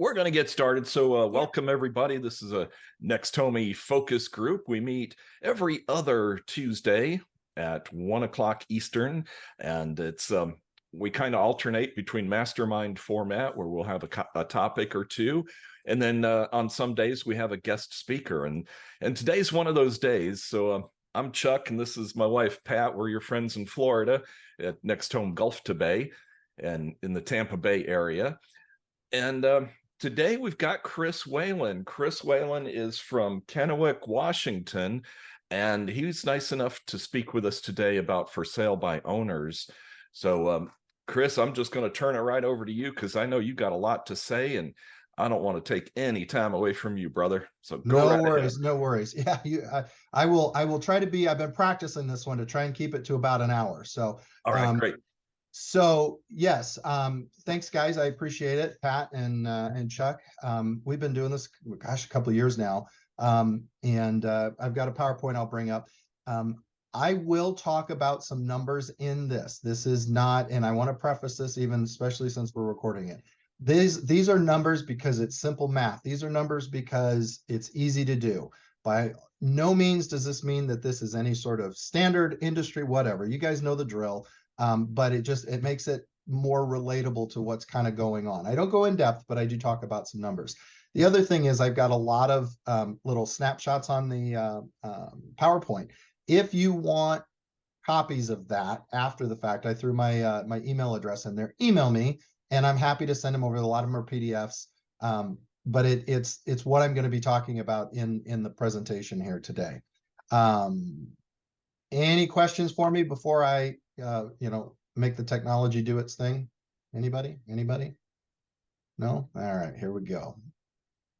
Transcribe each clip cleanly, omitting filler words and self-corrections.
We're going to get started. So, welcome everybody. This is a NextHomie focus group. We meet every other Tuesday at 1 o'clock Eastern, and it's we kind of alternate between mastermind format where we'll have a topic or two, and then on some days we have a guest speaker. And today's one of those days. So, I'm Chuck, and this is my wife Pat. We're your friends in Florida at Next Home Gulf to Bay, and in the Tampa Bay area. And today we've got Chris Whalen. Chris Whalen is from Kennewick, Washington, and he's nice enough to speak with us today about for sale by owners. So, Chris, I'm just going to turn it right over to you because I know you got a lot to say, and I don't want to take any time away from you, brother. So go No right worries, ahead. no worries. Yeah, I will try to be. I've been practicing this one to try and keep it to about an hour. So, All right, great. Yes, thanks guys. I appreciate it, Pat and Chuck. We've been doing this, gosh, a couple of years now. And I've got a PowerPoint I'll bring up. I will talk about some numbers in this. This is not, and I want to preface this even, especially since we're recording it. These are numbers because it's simple math. These are numbers because it's easy to do. By no means does this mean that this is any sort of standard industry, whatever. You guys know the drill. But it makes it more relatable to what's kind of going on. I don't go in depth, but I do talk about some numbers. The other thing is I've got a lot of little snapshots on the PowerPoint. If you want copies of that after the fact, I threw my my email address in there. Email me, and I'm happy to send them over. A lot of them are PDFs, but it's what I'm going to be talking about in the presentation here today. Any questions for me before I make the technology do its thing? Anybody? No? All right, here we go.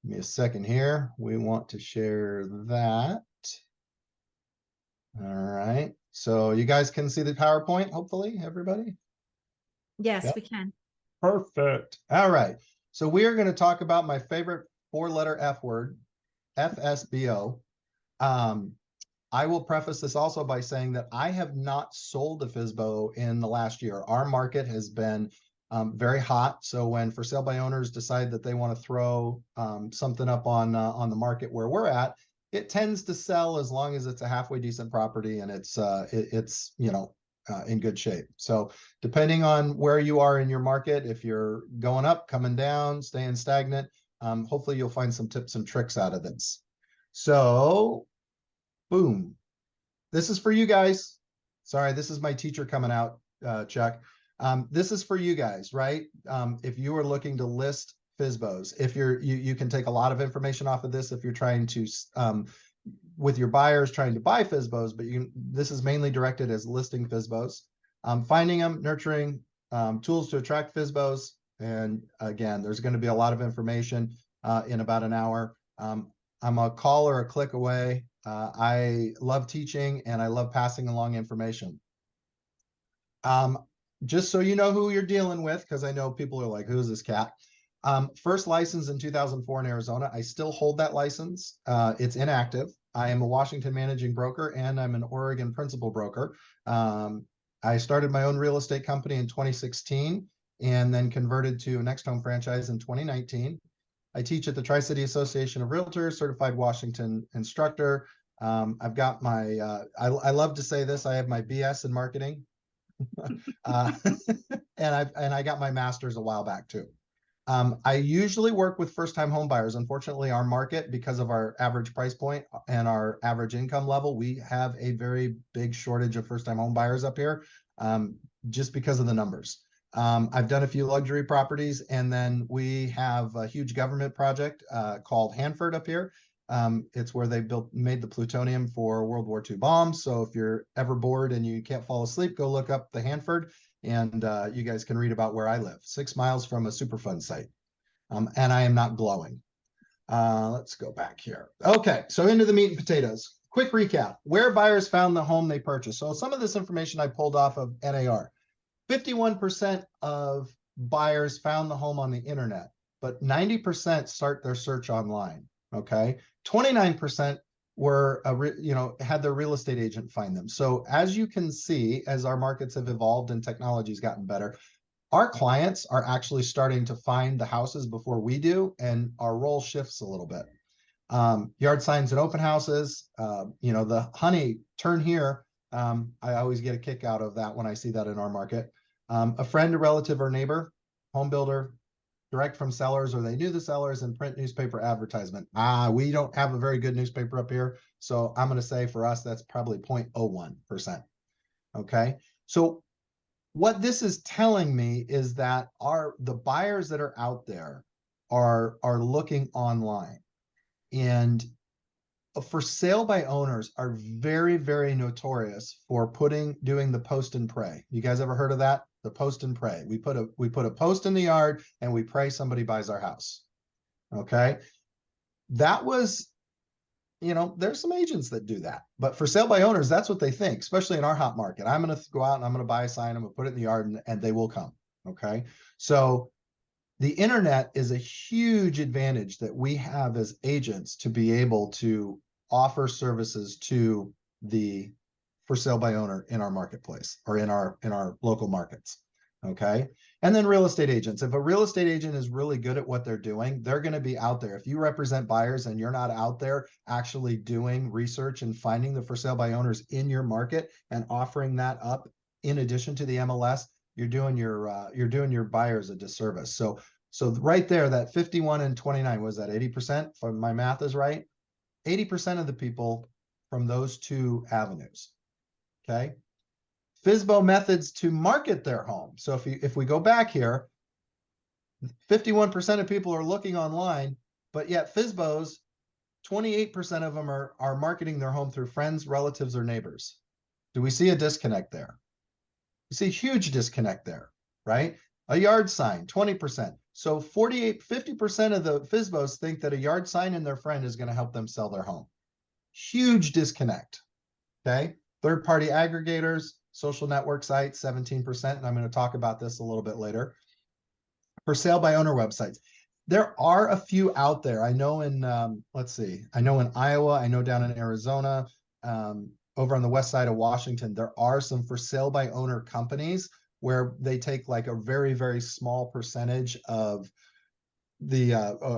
Give me a second here. We want to share that. All right. So you guys can see the PowerPoint, hopefully, everybody? Yes, Yep. we can. Perfect. All right. So we are going to talk about my favorite four-letter F word, FSBO. I will preface this also by saying that I have not sold a FSBO in the last year. Our market has been very hot. So when for sale by owners decide that they want to throw something up on the market where we're at, it tends to sell as long as it's a halfway decent property and it's in good shape. So depending on where you are in your market, if you're going up, coming down, staying stagnant, hopefully you'll find some tips and tricks out of this. So boom. This is for you guys. Sorry, this is my teacher coming out, Chuck. This is for you guys, right? If you are looking to list FSBOs, if you can take a lot of information off of this if you're trying to, with your buyers trying to buy FSBOs, but this is mainly directed as listing FSBOs, finding them, nurturing, tools to attract FSBOs. And again, there's going to be a lot of information in about an hour. I'm a call or a click away. I love teaching and I love passing along information. Just so you know who you're dealing with, because I know people are like, who's this cat? First license in 2004 in Arizona. I still hold that license. It's inactive. I am a Washington managing broker and I'm an Oregon principal broker. I started my own real estate company in 2016 and then converted to a Next Home franchise in 2019. I teach at the Tri-City Association of Realtors, certified Washington instructor. I've got my, I love to say this, I have my BS in marketing. And I got my master's a while back too. I usually work with first-time home buyers. Unfortunately, our market, because of our average price point and our average income level, we have a very big shortage of first-time home buyers up here, just because of the numbers. I've done a few luxury properties, and then we have a huge government project called Hanford up here. It's where they made the plutonium for World War II bombs. So if you're ever bored and you can't fall asleep, go look up the Hanford, and you guys can read about where I live, 6 miles from a Superfund site. And I am not glowing. Let's go back here. Okay, so into the meat and potatoes. Quick recap, where buyers found the home they purchased. So some of this information I pulled off of NAR. 51% of buyers found the home on the internet, but 90% start their search online. Okay, 29% were had their real estate agent find them. So as you can see, as our markets have evolved and technology's gotten better, our clients are actually starting to find the houses before we do, and our role shifts a little bit. Yard signs and open houses, the honey, turn here. I always get a kick out of that when I see that in our market. A friend, a relative, or neighbor, home builder, direct from sellers, or they knew the sellers, and print newspaper advertisement. We don't have a very good newspaper up here, so I'm going to say for us, that's probably 0.01%. Okay. So what this is telling me is that the buyers that are out there are looking online, and for sale by owners are very, very notorious for doing the post and pray. You guys ever heard of that? The post and pray. We put a post in the yard and we pray somebody buys our house. Okay. That was, there's some agents that do that, but for sale by owners, that's what they think, especially in our hot market. I'm going to go out and I'm going to buy a sign, I'm going to put it in the yard, and they will come. Okay. So the internet is a huge advantage that we have as agents to be able to offer services to the for sale by owner in our marketplace, or in our local markets. Okay. And then real estate agents. If a real estate agent is really good at what they're doing, they're going to be out there. If you represent buyers and you're not out there actually doing research and finding the for sale by owners in your market and offering that up in addition to the MLS, you're doing your buyers a disservice. So right there, that 51 and 29, was that 80%? If my math is right, 80% of the people from those two avenues. Okay. FSBO methods to market their home. So if we go back here, 51% of people are looking online, but yet FSBOs, 28% of them are marketing their home through friends, relatives, or neighbors. Do we see a disconnect there? We see a huge disconnect there, right? A yard sign, 20%. So 50% of the FSBOs think that a yard sign and their friend is going to help them sell their home. Huge disconnect. Okay. Third-party aggregators, social network sites, 17%. And I'm going to talk about this a little bit later. For sale by owner websites, there are a few out there. I know in, I know in Iowa, I know down in Arizona, over on the west side of Washington, there are some for sale by owner companies where they take like a very, very small percentage of the,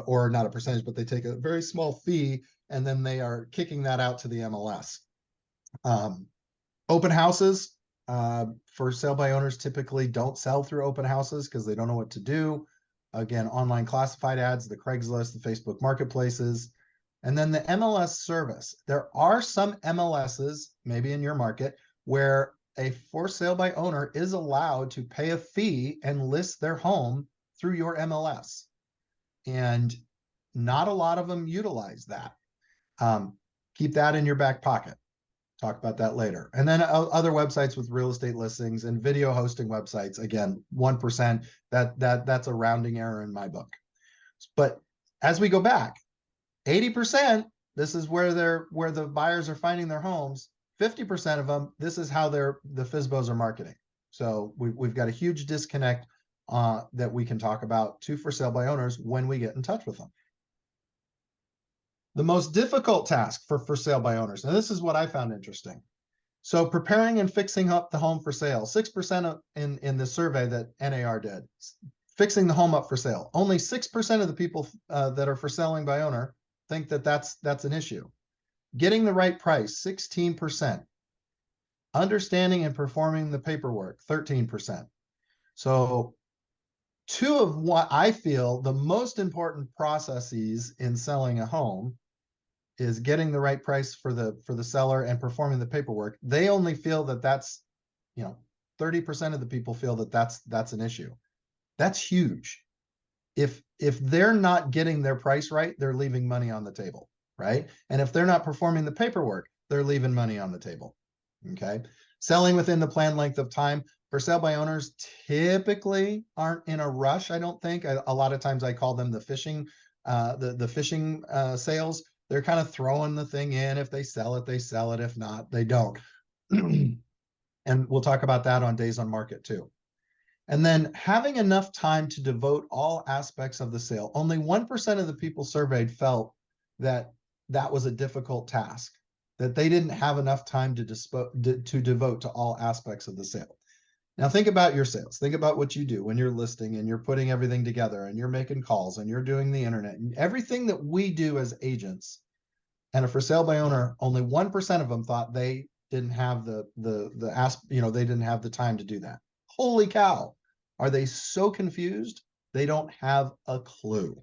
or not a percentage, but they take a very small fee, and then they are kicking that out to the MLS. Open houses, for sale by owners typically don't sell through open houses because they don't know what to do. Again, online classified ads, the Craigslist, the Facebook marketplaces, and then the MLS service. There are some MLSs, maybe in your market, where a for sale by owner is allowed to pay a fee and list their home through your MLS. And not a lot of them utilize that. Keep that in your back pocket. Talk about that later. And then other websites with real estate listings and video hosting websites, again, 1%, that's a rounding error in my book. But as we go back, 80%, this is where the buyers are finding their homes. 50% of them, this is how the FSBOs are marketing. So we've got a huge disconnect that we can talk about to for sale by owners when we get in touch with them. The most difficult task for sale by owners, and this is what I found interesting. So preparing and fixing up the home for sale, 6% in the survey that NAR did, fixing the home up for sale. Only 6% of the people that are for selling by owner think that that's an issue. Getting the right price, 16%. Understanding and performing the paperwork, 13%. So two of what I feel the most important processes in selling a home is getting the right price for the seller and performing the paperwork. They only feel that that's, 30% of the people feel that that's an issue. That's huge. If they're not getting their price right, they're leaving money on the table, right? And if they're not performing the paperwork, they're leaving money on the table. Okay. Selling within the planned length of time. For sale by owners typically aren't in a rush, I don't think. A lot of times I call them the fishing, fishing sales. They're kind of throwing the thing in. If they sell it, they sell it. If not, they don't. And we'll talk about that on days on market too. And then having enough time to devote all aspects of the sale. Only 1% of the people surveyed felt that that was a difficult task, that they didn't have enough time to devote to all aspects of the sale. Now think about your sales. Think about what you do when you're listing and you're putting everything together and you're making calls and you're doing the internet and everything that we do as agents. And a for sale by owner, only 1% of them thought they didn't have they didn't have the time to do that. Holy cow. Are they so confused? They don't have a clue.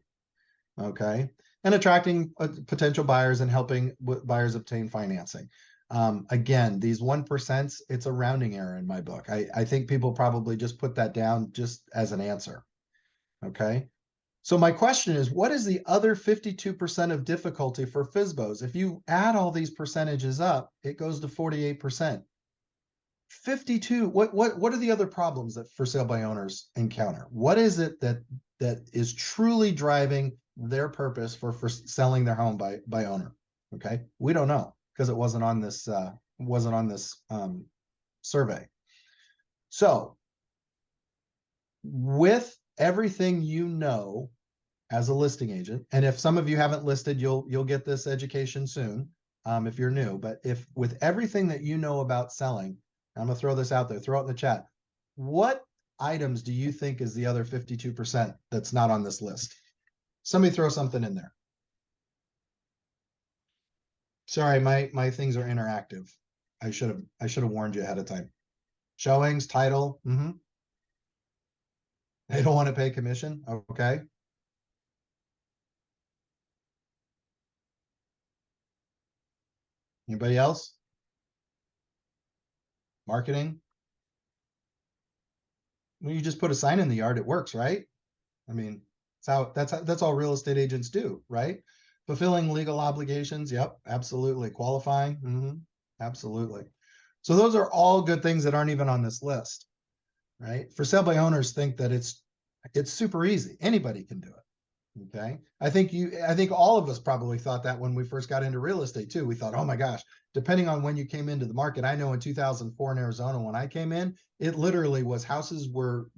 Okay. And attracting potential buyers and helping buyers obtain financing. Again, these 1%, it's a rounding error in my book. I think people probably just put that down just as an answer. Okay. So my question is, what is the other 52% of difficulty for FSBOs? If you add all these percentages up, it goes to 48%. 52, what are the other problems that for sale by owners encounter? What is it that is truly driving their purpose for selling their home by owner? Okay, we don't know because it wasn't on this survey. So with everything you know as a listing agent, and if some of you haven't listed, you'll get this education soon if you're new. But if with everything that you know about selling, I'm gonna throw this out there, throw it in the chat. What items do you think is the other 52% that's not on this list? Somebody throw something in there. Sorry, my things are interactive. I should have warned you ahead of time. Showings, title. They don't want to pay commission. Okay. Anybody else? Marketing. Well, you just put a sign in the yard, it works, right? I mean, that's all real estate agents do, right? Fulfilling legal obligations. Yep, absolutely. Qualifying. Absolutely. So those are all good things that aren't even on this list, right? For sale by owners think that it's super easy. Anybody can do it. Okay. I think all of us probably thought that when we first got into real estate too. We thought, oh my gosh, depending on when you came into the market. I know in 2004 in Arizona, when I came in, it literally was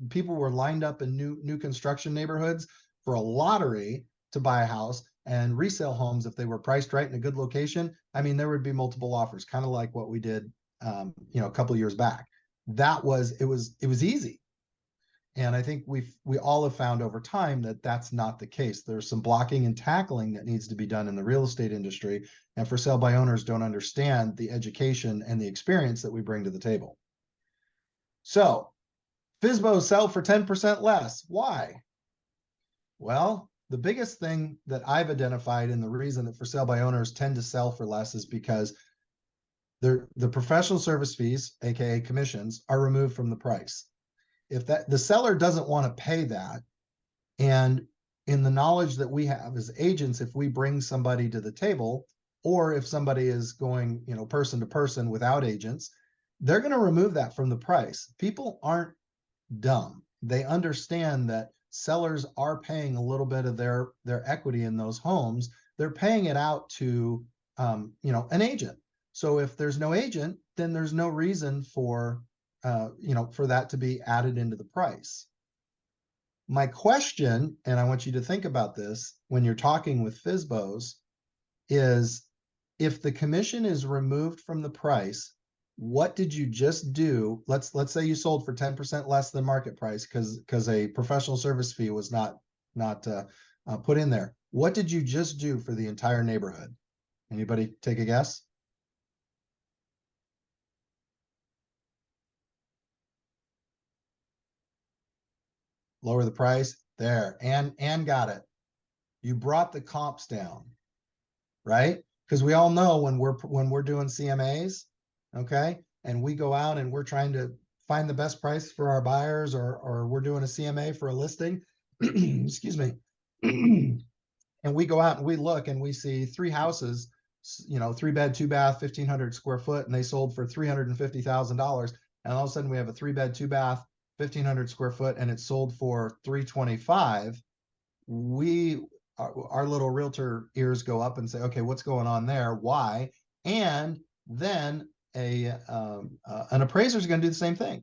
people were lined up in new construction neighborhoods for a lottery to buy a house, and resale homes, if they were priced right in a good location, I mean, there would be multiple offers, kind of like what we did, a couple of years back. It was easy. And I think we all have found over time that that's not the case. There's some blocking and tackling that needs to be done in the real estate industry. And for sale by owners don't understand the education and the experience that we bring to the table. So FSBOs sell for 10% less. Why? Well, the biggest thing that I've identified and the reason that for sale by owners tend to sell for less is because the professional service fees, aka commissions, are removed from the price. If the seller doesn't want to pay that, and in the knowledge that we have as agents, if we bring somebody to the table, or if somebody is going, person to person without agents, they're going to remove that from the price. People aren't dumb. They understand that sellers are paying a little bit of their equity in those homes. They're paying it out to, an agent. So if there's no agent, then there's no reason for that to be added into the price. My question, and I want you to think about this when you're talking with FSBOs, is if the commission is removed from the price, what did you just do? Let's say you sold for 10% less than market price because a professional service fee was not put in there. What did you just do for the entire neighborhood? Anybody take a guess? Lower the price there, and got it. You brought the comps down, right? Because we all know when we're doing CMAs, okay, and we go out and we're trying to find the best price for our buyers, or we're doing a CMA for a listing, excuse me, and we go out and we look and we see 3 houses, 3 bed, 2 bath, 1,500 square foot, and they sold for $350,000, and all of a sudden we have a 3 bed, 2 bath, 1,500 square foot, and it's sold for $325. Our little realtor ears go up and say, okay, what's going on there? Why? And then an appraiser is going to do the same thing.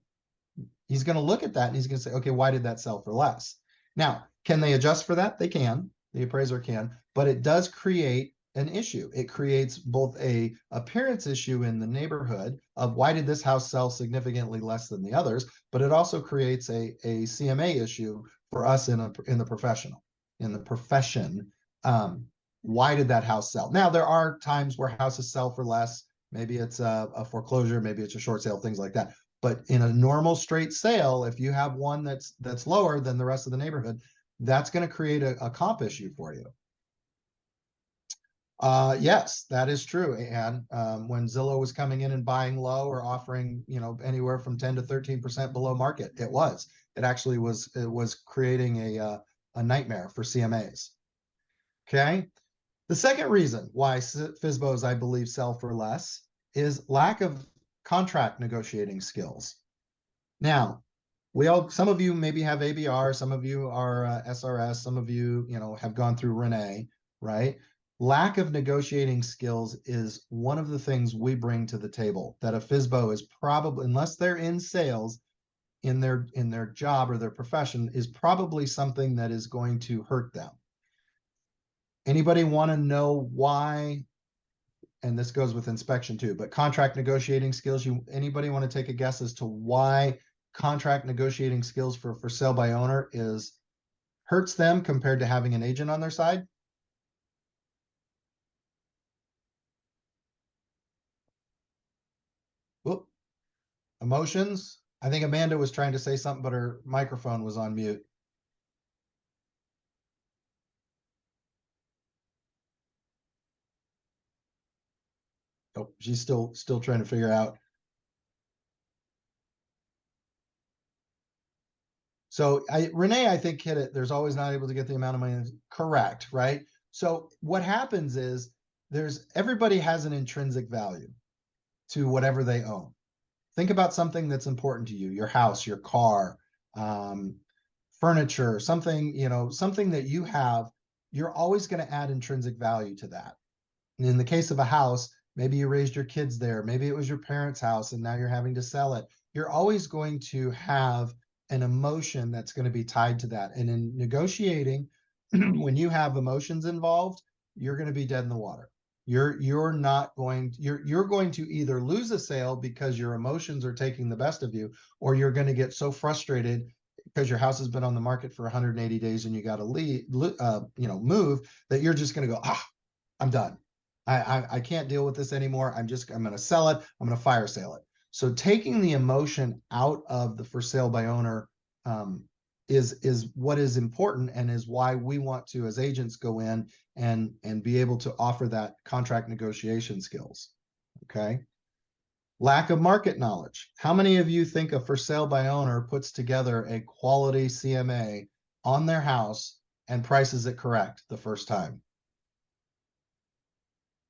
He's going to look at that and he's going to say, okay, why did that sell for less? Now, can they adjust for that? They can. The appraiser can, but it does create an issue. It creates both a appearance issue in the neighborhood of why did this house sell significantly less than the others, but it also creates a CMA issue for us in the profession. Why did that house sell? Now, there are times where houses sell for less. Maybe it's a foreclosure, maybe it's a short sale, things like that. But in a normal straight sale, if you have one that's lower than the rest of the neighborhood, that's going to create a comp issue for you. Yes, that is true. And when Zillow was coming in and buying low or offering, anywhere from 10 to 13% below market, it actually was creating a nightmare for CMAs. Okay. The second reason why FSBOs, I believe, sell for less is lack of contract negotiating skills. Now, some of you maybe have ABR, some of you are SRS, some of you, have gone through Renee, right? Lack of negotiating skills is one of the things we bring to the table that a FSBO is probably, unless they're in sales in their job or their profession, is probably something that is going to hurt them. Anybody want to know why? And this goes with inspection too, but contract negotiating skills, anybody want to take a guess as to why contract negotiating skills for sale by owner hurts them compared to having an agent on their side? Whoop. Emotions. I think Amanda was trying to say something, but her microphone was on mute. Oh, she's still trying to figure out. So Renee, I think, hit it. There's always not able to get the amount of money. Correct, right? So what happens is everybody has an intrinsic value to whatever they own. Think about something that's important to you, your house, your car, furniture, something that you have, you're always going to add intrinsic value to that. And in the case of a house, maybe you raised your kids there, maybe it was your parents' house and now you're having to sell it. You're always going to have an emotion that's going to be tied to that. And in negotiating, when you have emotions involved, you're going to be dead in the water. You're going to either lose a sale because your emotions are taking the best of you, or you're going to get so frustrated because your house has been on the market for 180 days and you got to move, that you're just going to go, I'm done. I can't deal with this anymore. I'm going to sell it. I'm going to fire sale it. So taking the emotion out of the for sale by owner is what is important, and is why we want to, as agents, go in and be able to offer that contract negotiation skills. Okay. Lack of market knowledge. How many of you think a for sale by owner puts together a quality CMA on their house and prices it correct the first time?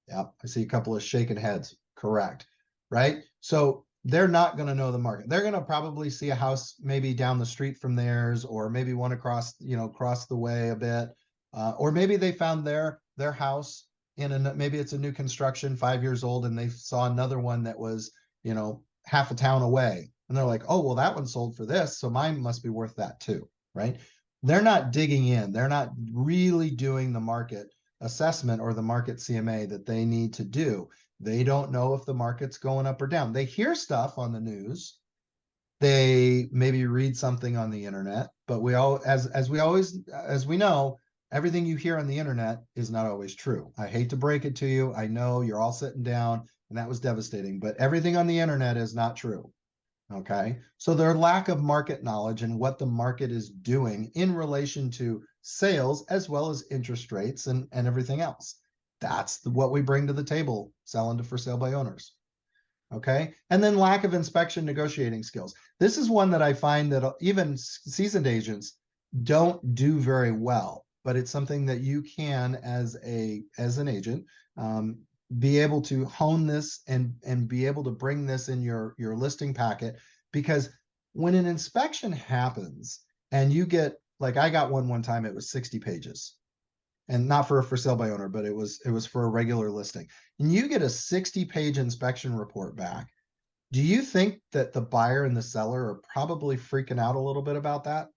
Yeah, I see a couple of shaking heads. Correct. Right. So they're not going to know the market. They're going to probably see a house maybe down the street from theirs, or maybe one across the way a bit. Or maybe they found their house maybe it's a new construction, 5 years old, and they saw another one that was, half a town away. And they're like, oh, well, that one sold for this, so mine must be worth that too, right? They're not digging in. They're not really doing the market assessment or the market CMA that they need to do. They don't know if the market's going up or down. They hear stuff on the news. They maybe read something on the internet, but as we know, everything you hear on the internet is not always true. I hate to break it to you. I know you're all sitting down and that was devastating, but everything on the internet is not true. Okay. So their lack of market knowledge and what the market is doing in relation to sales, as well as interest rates and everything else. That's what we bring to the table selling to for sale by owners. Okay. And then lack of inspection negotiating skills. This is one that I find that even seasoned agents don't do very well, but it's something that you can, as an agent, be able to hone this and be able to bring this in your listing packet. Because when an inspection happens and you get, like I got one time, it was 60 pages. And not for a for sale by owner, but it was for a regular listing. And you get a 60-page inspection report back. Do you think that the buyer and the seller are probably freaking out a little bit about that?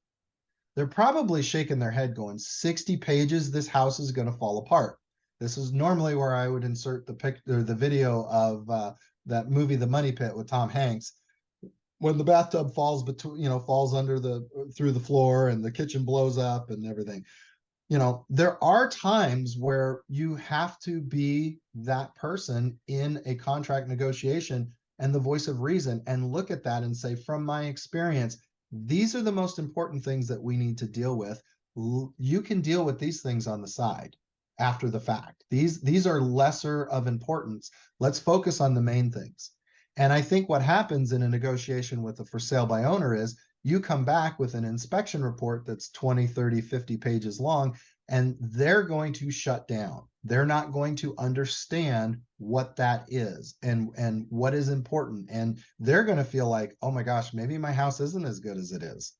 They're probably shaking their head going, 60 pages, this house is going to fall apart. This is normally where I would insert the picture, the video of that movie, The Money Pit, with Tom Hanks, when the bathtub falls between, falls under through the floor, and the kitchen blows up and everything. There are times where you have to be that person in a contract negotiation and the voice of reason, and look at that and say, from my experience, these are the most important things that we need to deal with. You can deal with these things on the side after the fact. These are lesser of importance. Let's focus on the main things. And I think what happens in a negotiation with a for sale by owner is you come back with an inspection report that's 20, 30, 50 pages long, and they're going to shut down. They're not going to understand what that is and what is important. And they're going to feel like, oh my gosh, maybe my house isn't as good as it is.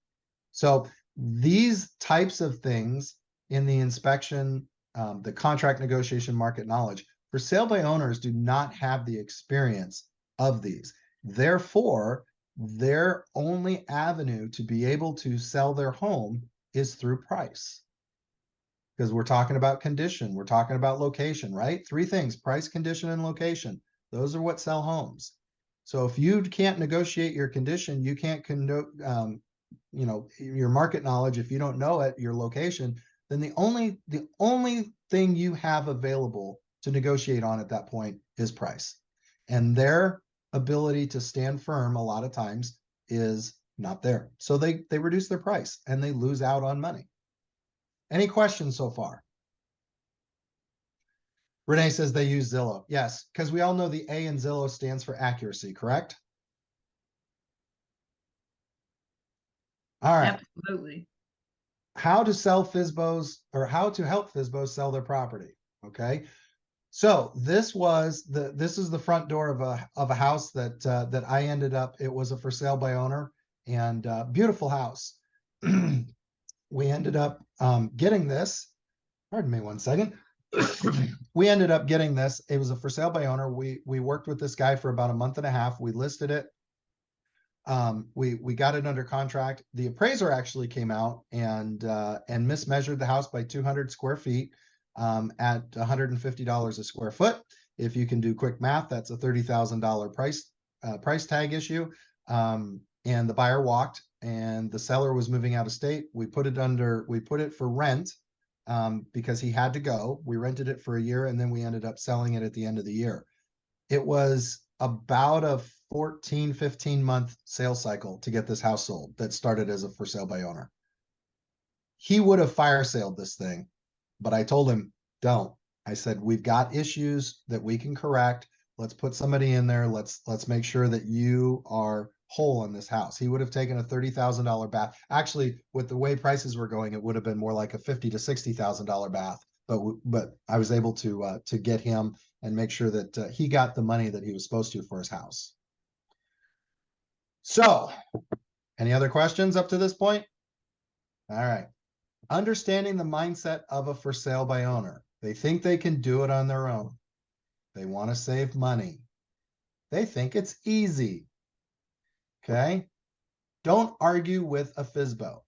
So these types of things in the inspection, the contract negotiation, market knowledge, for sale by owners do not have the experience of these. Therefore, their only avenue to be able to sell their home is through price. Because we're talking about condition, we're talking about location, right? Three things: price, condition, and location. Those are what sell homes. So if you can't negotiate your condition, you can't your market knowledge, if you don't know it, your location, then the only thing you have available to negotiate on at that point is price. And their ability to stand firm a lot of times is not there. So they reduce their price and they lose out on money. Any questions so far? Renee says they use Zillow. Yes, because we all know the A in Zillow stands for accuracy, correct? All right. Absolutely. How to sell FSBOs, or how to help FSBOs sell their property. Okay. So this is the front door of a house that I ended up, it was a for sale by owner, and beautiful house. We ended up getting this. Pardon me one second. We ended up getting this. It was a for sale by owner. We worked with this guy for about a month and a half. We listed it. We got it under contract. The appraiser actually came out and mismeasured the house by 200 square feet at $150 a square foot. If you can do quick math, that's a $30,000 price tag issue. And the buyer walked, and the seller was moving out of state. We put it for rent because he had to go. We rented it for a year, and then we ended up selling it at the end of the year. It was about a 14, 15-month sales cycle to get this house sold that started as a for sale by owner. He would have fire saled this thing, but I told him, don't. I said, we've got issues that we can correct. Let's put somebody in there. Let's make sure that you are whole in this house. He would have taken a $30,000 bath. Actually, with the way prices were going, it would have been more like a $50,000 to $60,000 bath. But I was able to get him and make sure that he got the money that he was supposed to for his house. So, any other questions up to this point? All right. Understanding the mindset of a for sale by owner. They think they can do it on their own. They want to save money. They think it's easy. Okay. Don't argue with a FSBO.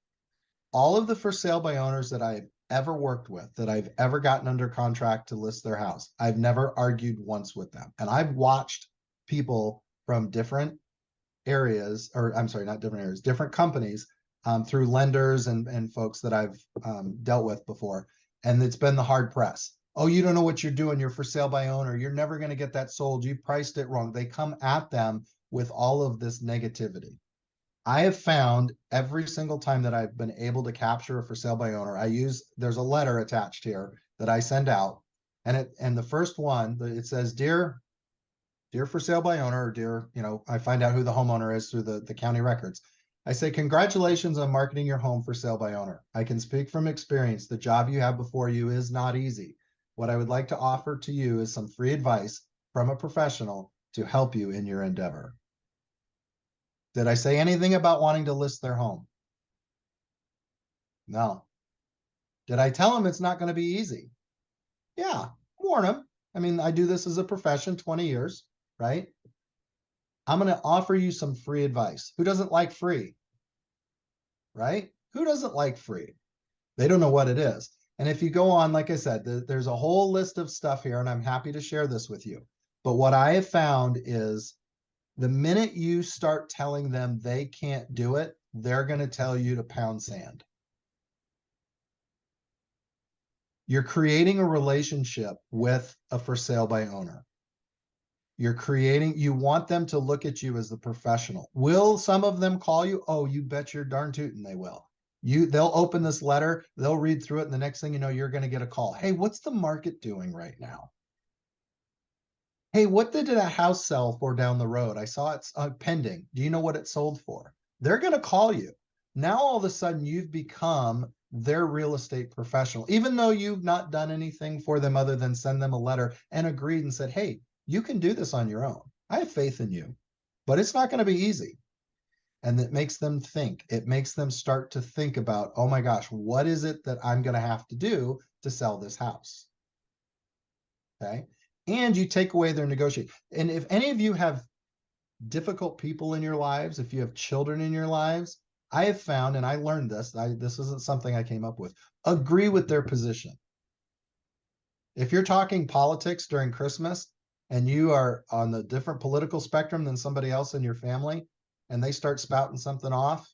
All of the for sale by owners that I've ever worked with, that I've ever gotten under contract to list their house, I've never argued once with them. And I've watched people from different areas, or I'm sorry, not different areas, different companies, through lenders and folks that I've dealt with before. And it's been the hard press. Oh, you don't know what you're doing. You're for sale by owner. You're never going to get that sold. You priced it wrong. They come at them with all of this negativity. I have found every single time that I've been able to capture a for sale by owner, there's a letter attached here that I send out. And the first one, it says, dear for sale by owner, or dear, I find out who the homeowner is through the county records. I say, congratulations on marketing your home for sale by owner. I can speak from experience. The job you have before you is not easy. What I would like to offer to you is some free advice from a professional to help you in your endeavor. Did I say anything about wanting to list their home? No. Did I tell them it's not going to be easy? Yeah, warn them. I mean, I do this as a profession, 20 years, right? I'm going to offer you some free advice. Who doesn't like free? Right? Who doesn't like free? They don't know what it is. And if you go on, like I said, there's a whole list of stuff here, and I'm happy to share this with you. But what I have found is the minute you start telling them they can't do it, they're going to tell you to pound sand. You're creating a relationship with a for sale by owner. You want them to look at you as the professional. Will some of them call you? Oh, you bet your darn tootin' they will. They'll open this letter, they'll read through it, and the next thing you know, you're going to get a call. Hey, what's the market doing right now? Hey, what did that house sell for down the road? I saw it's pending. Do you know what it sold for? They're going to call you. Now, all of a sudden, you've become their real estate professional, even though you've not done anything for them other than send them a letter and agreed and said, hey, you can do this on your own. I have faith in you, but it's not going to be easy. And it makes them think. It makes them start to think about, oh my gosh, what is it that I'm going to have to do to sell this house? Okay. And you take away their negotiation. And if any of you have difficult people in your lives, if you have children in your lives, I have found, and I learned this, this isn't something I came up with, agree with their position. If you're talking politics during Christmas and you are on the different political spectrum than somebody else in your family, and they start spouting something off,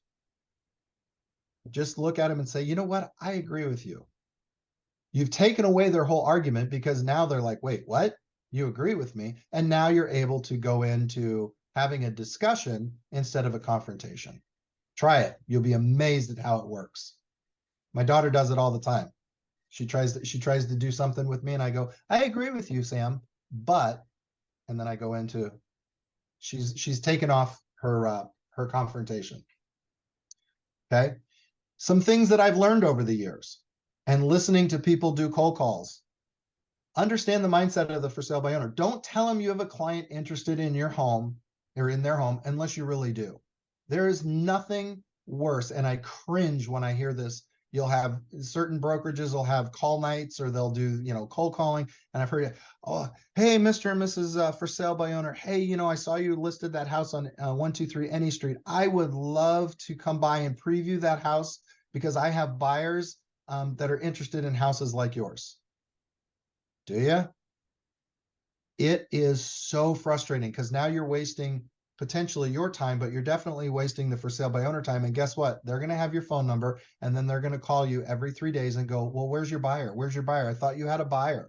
just look at them and say, you know what? I agree with you. You've taken away their whole argument because now they're like, wait, what? You agree with me? And now you're able to go into having a discussion instead of a confrontation. Try it. You'll be amazed at how it works. My daughter does it all the time. She tries to do something with me and I go, I agree with you, Sam, but, and then I go into, she's taken off her confrontation. Okay. Some things that I've learned over the years and listening to people do cold calls. Understand the mindset of the for sale by owner. Don't tell them you have a client interested in your home or in their home unless you really do. There is nothing worse, and I cringe when I hear this. You'll have certain brokerages will have call nights or they'll do, cold calling. And I've heard it, oh, hey, Mr. and Mrs. For sale by owner. Hey, I saw you listed that house on 123 Any Street. I would love to come by and preview that house because I have buyers that are interested in houses like yours. Do you? It is so frustrating because now you're wasting potentially your time, but you're definitely wasting the for sale by owner time. And guess what? They're going to have your phone number and then they're going to call you every 3 days and go, well, where's your buyer? Where's your buyer? I thought you had a buyer.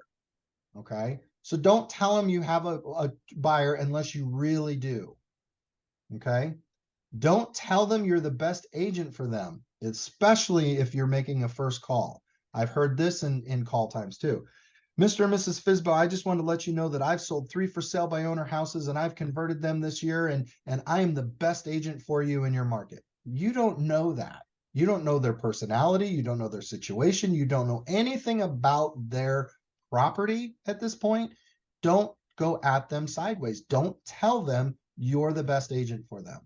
Okay. So don't tell them you have a buyer unless you really do. Okay. Don't tell them you're the best agent for them, especially if you're making a first call. I've heard this in call times too. Mr. and Mrs. FSBO, I just wanted to let you know that I've sold 3 for sale by owner houses and I've converted them this year and I am the best agent for you in your market. You don't know that. You don't know their personality. You don't know their situation. You don't know anything about their property at this point. Don't go at them sideways. Don't tell them you're the best agent for them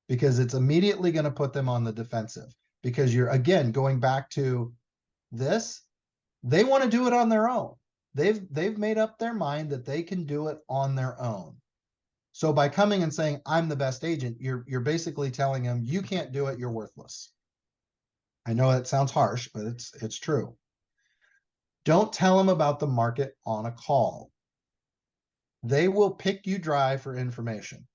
because it's immediately going to put them on the defensive because you're, again, going back to this. They want to do it on their own. They've made up their mind that they can do it on their own. So by coming and saying, I'm the best agent, you're basically telling them you can't do it, you're worthless. I know it sounds harsh, but it's true. Don't tell them about the market on a call. They will pick you dry for information.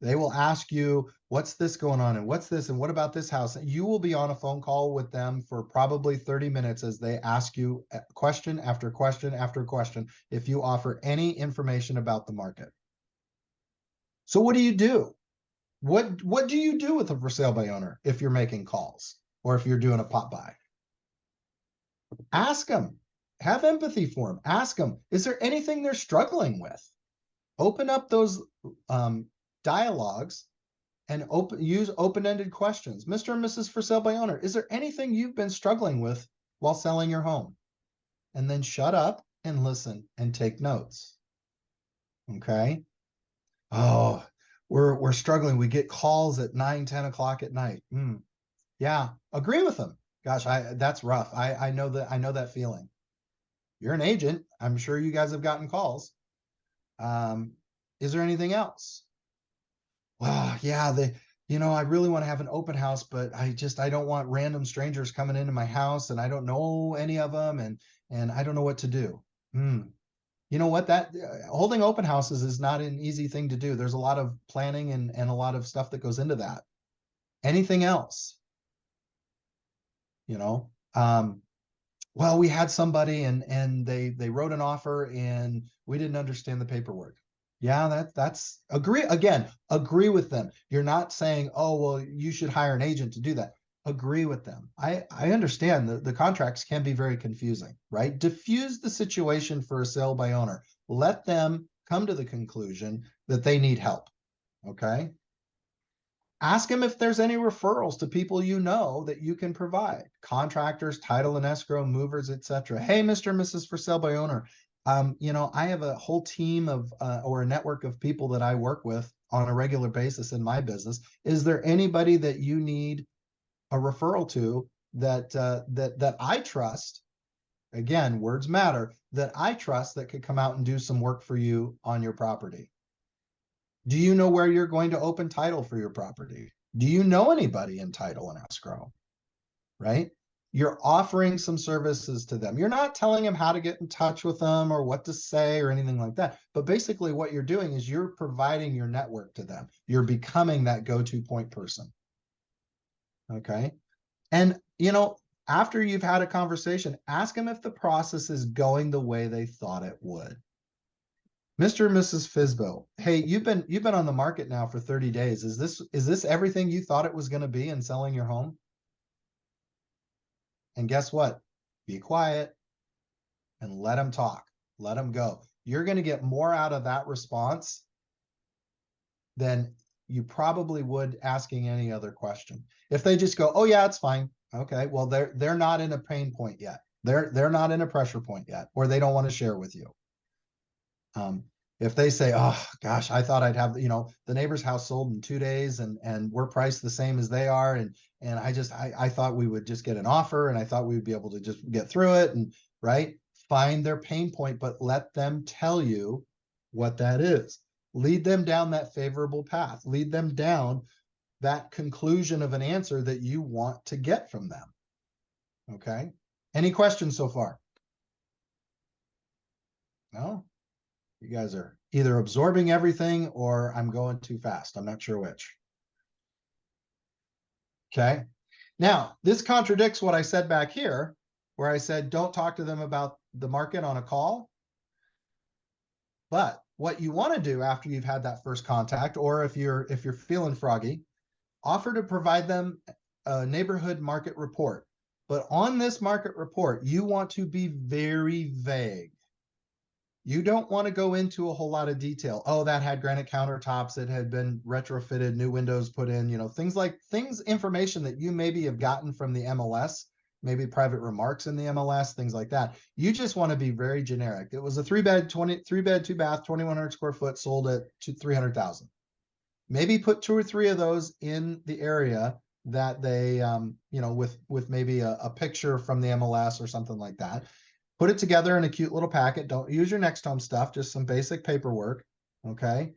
They will ask you, what's this going on? And what's this? And what about this house? You will be on a phone call with them for probably 30 minutes as they ask you question after question after question if you offer any information about the market. So what do you do? What do you do with a for sale by owner if you're making calls or if you're doing a pop by? Ask them. Have empathy for them. Ask them, is there anything they're struggling with? Open up those dialogues and use open-ended questions. Mr. and Mrs. For sale by owner, is there anything you've been struggling with while selling your home? And then shut up and listen and take notes. Okay. Oh, we're struggling. We get calls at 9, 10 o'clock at night. Yeah, agree with them. Gosh, that's rough. I know that feeling. You're an agent. I'm sure you guys have gotten calls. Is there anything else? Well, yeah, I really want to have an open house, but I don't want random strangers coming into my house, and I don't know any of them, and I don't know what to do. You know what? That holding open houses is not an easy thing to do. There's a lot of planning and a lot of stuff that goes into that. Anything else? Well, we had somebody and they wrote an offer and we didn't understand the paperwork. Yeah, that's agree with them. You're not saying, oh, well, you should hire an agent to do that. Agree with them. I understand the contracts can be very confusing, right? Diffuse the situation for a sale by owner. Let them come to the conclusion that they need help. Okay. Ask them if there's any referrals to people that you can provide. Contractors, title and escrow, movers, etc. Hey, Mr. and Mrs. for sale by owner. I have a whole team of or a network of people that I work with on a regular basis in my business. Is there anybody that you need a referral to that I trust? Again, words matter. That I trust that could come out and do some work for you on your property. Do you know where you're going to open title for your property? Do you know anybody in title and escrow? Right? You're offering some services to them. You're not telling them how to get in touch with them or what to say or anything like that. But basically what you're doing is you're providing your network to them. You're becoming that go-to point person. Okay. And, after you've had a conversation, ask them if the process is going the way they thought it would. Mr. and Mrs. Fisbo, hey, you've been on the market now for 30 days. Is this everything you thought it was going to be in selling your home? And guess what? Be quiet and let them talk. Let them go. You're going to get more out of that response than you probably would asking any other question. If they just go, "Oh yeah, it's fine." Okay, well they're not in a pain point yet. They're not in a pressure point yet, or they don't want to share with you. If they say, "Oh gosh, I thought I'd have the neighbor's house sold in 2 days, and we're priced the same as they are, and I thought we would just get an offer, and I thought we would be able to just get through it," and right, find their pain point, but let them tell you what that is. Lead them down that favorable path. Lead them down that conclusion of an answer that you want to get from them. Okay. Any questions so far? No? You guys are either absorbing everything or I'm going too fast. I'm not sure which. Okay. Now, this contradicts what I said back here, where I said, don't talk to them about the market on a call. But what you want to do after you've had that first contact, or if you're feeling froggy, offer to provide them a neighborhood market report. But on this market report, you want to be very vague. You don't want to go into a whole lot of detail. Oh, that had granite countertops. It had been retrofitted, new windows put in, information that you maybe have gotten from the MLS, maybe private remarks in the MLS, things like that. You just want to be very generic. It was a 3-bed, 2-bath, 2,100 square foot, sold at $300,000. Maybe put 2 or 3 of those in the area that they, with maybe a picture from the MLS or something like that. Put it together in a cute little packet. Don't use your NextHome stuff, just some basic paperwork. Okay.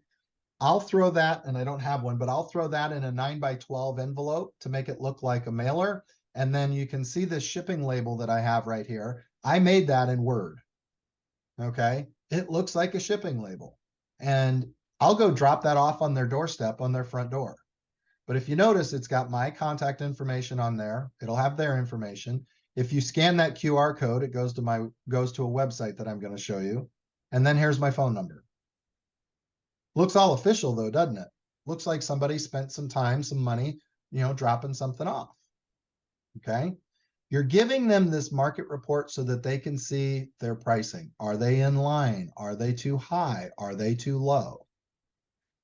I'll throw that, and I don't have one, but I'll throw that in a 9x12 envelope to make it look like a mailer. And then you can see this shipping label that I have right here. I made that in Word. Okay. It looks like a shipping label. And I'll go drop that off on their doorstep, on their front door. But if you notice, it's got my contact information on there. It'll have their information. If you scan that QR code, it goes to a website that I'm going to show you. And then here's my phone number. Looks all official though, doesn't it? Looks like somebody spent some time, some money, dropping something off. Okay. You're giving them this market report so that they can see their pricing. Are they in line? Are they too high? Are they too low?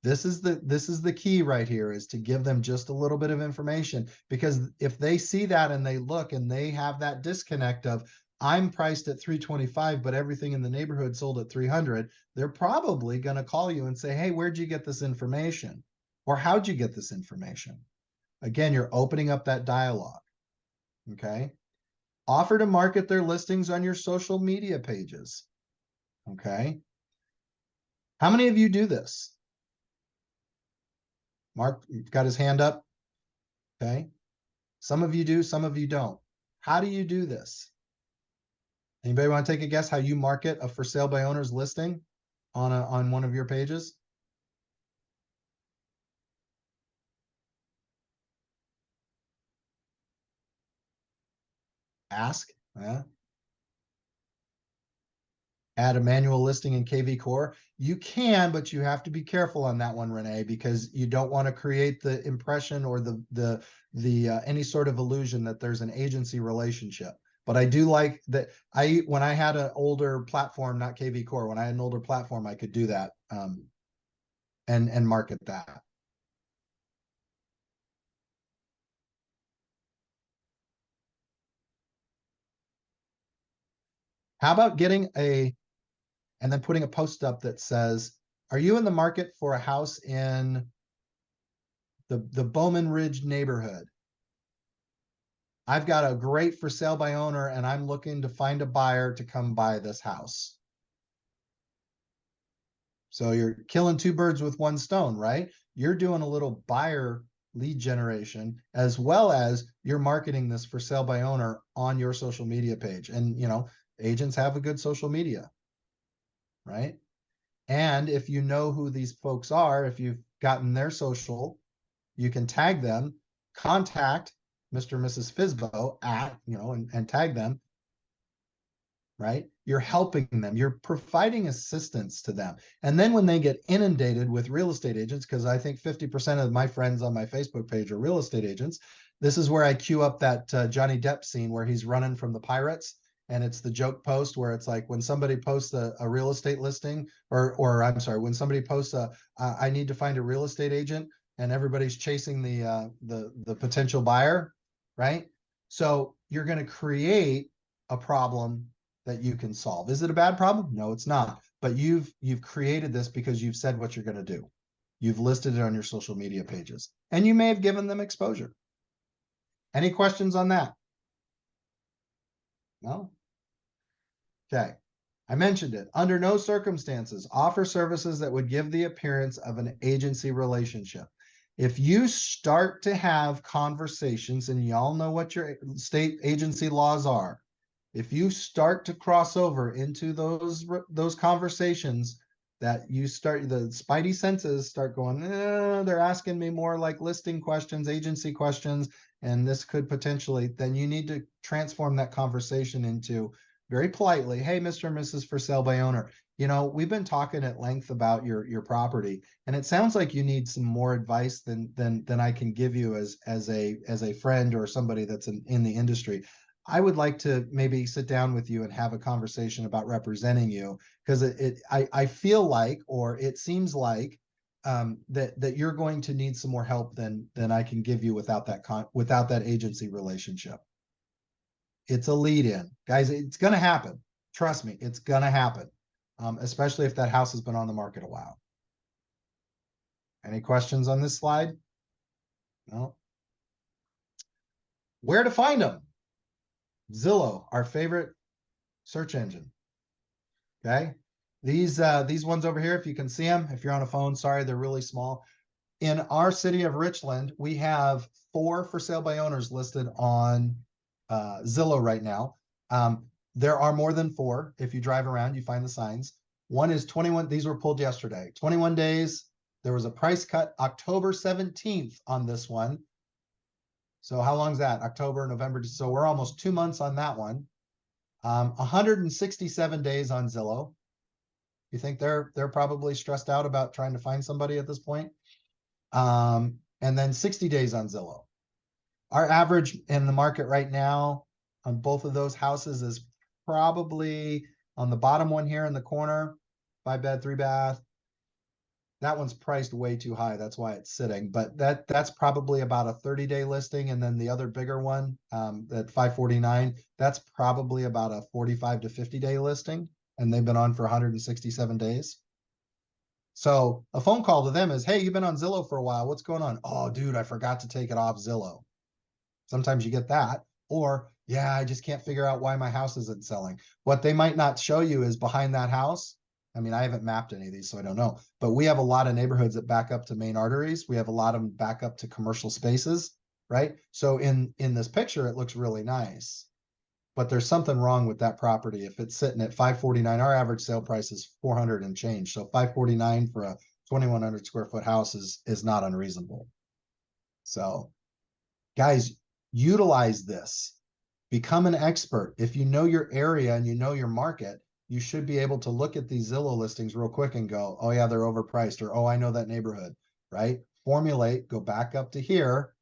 This is the key right here, is to give them just a little bit of information, because if they see that and they look and they have that disconnect of, I'm priced at 325, but everything in the neighborhood sold at 300, they're probably going to call you and say, hey, where'd you get this information? Or how'd you get this information? Again, you're opening up that dialogue. Okay. Offer to market their listings on your social media pages. Okay. How many of you do this? Mark got his hand up. Okay. Some of you do, some of you don't. How do you do this? Anybody want to take a guess how you market a for sale by owners listing on one of your pages? Ask. Yeah. Add a manual listing in KV Core. You can, but you have to be careful on that one, Renee, because you don't want to create the impression or the any sort of illusion that there's an agency relationship. But I do like that. When I had an older platform, not KV Core, when I had an older platform, I could do that and market that. How about getting and then putting a post up that says, are you in the market for a house in the Bowman Ridge neighborhood? I've got a great for sale by owner and I'm looking to find a buyer to come buy this house. So you're killing two birds with one stone, right? You're doing a little buyer lead generation as well as you're marketing this for sale by owner on your social media page. And, you know, agents have a good social media, right? And if you know who these folks are, if you've gotten their social, you can tag them, contact Mr. and Mrs. FSBO at, you know, and tag them, right? You're helping them, you're providing assistance to them. And then when they get inundated with real estate agents, because I think 50% of my friends on my Facebook page are real estate agents, this is where I cue up that Johnny Depp scene where he's running from the pirates. And it's the joke post where it's like when somebody posts a real estate listing, or I'm sorry, when somebody posts I need to find a real estate agent, and everybody's chasing the potential buyer, right? So you're going to create a problem that you can solve. Is it a bad problem? No, it's not. But you've created this because you've said what you're going to do. You've listed it on your social media pages, and you may have given them exposure. Any questions on that? No? Okay. I mentioned it. Under no circumstances, offer services that would give the appearance of an agency relationship. If you start to have conversations, and y'all know what your state agency laws are, if you start to cross over into those conversations, that you start, the spidey senses start going, they're asking me more like listing questions, agency questions, and this could potentially, then you need to transform that conversation into very politely, hey, Mr. and Mrs. for sale by owner, you know, we've been talking at length about your property, and it sounds like you need some more advice than I can give you as a friend or somebody that's in the industry. I would like to maybe sit down with you and have a conversation about representing you, because I feel like, or it seems like that you're going to need some more help than I can give you without that agency relationship. It's a lead in, guys. It's going to happen. Trust me, it's going to happen, especially if that house has been on the market a while. Any questions on this slide? No. Where to find them? Zillow, our favorite search engine. Okay. These ones over here, if you can see them, if you're on a phone, sorry, they're really small. In our city of Richland, we have 4 for sale by owners listed on Zillow right now. There are more than 4. If you drive around, you find the signs. One is 21. These were pulled yesterday. 21 days. There was a price cut October 17th on this one. So how long is that? October, November. So we're almost 2 months on that one. 167 days on Zillow. You think they're probably stressed out about trying to find somebody at this point? And then 60 days on Zillow. Our average in the market right now on both of those houses is probably on the bottom one here in the corner, 5 bed, 3 bath. That one's priced way too high. That's why it's sitting. But that's probably about a 30-day listing. And then the other bigger one, at 549, that's probably about a 45 to 50-day listing. And they've been on for 167 days. So a phone call to them is, hey, you've been on Zillow for a while. What's going on? Oh, dude, I forgot to take it off Zillow. Sometimes you get that. Or, yeah, I just can't figure out why my house isn't selling. What they might not show you is behind that house, I mean, I haven't mapped any of these, so I don't know. But we have a lot of neighborhoods that back up to main arteries. We have a lot of them back up to commercial spaces, right? So in this picture, it looks really nice. But there's something wrong with that property. If it's sitting at 549, our average sale price is 400 and change. So 549 for a 2,100 square foot house is not unreasonable. So guys, utilize this. Become an expert. If you know your area and you know your market, you should be able to look at these Zillow listings real quick and go, oh yeah, they're overpriced, or oh, I know that neighborhood, right? Formulate, go back up to here.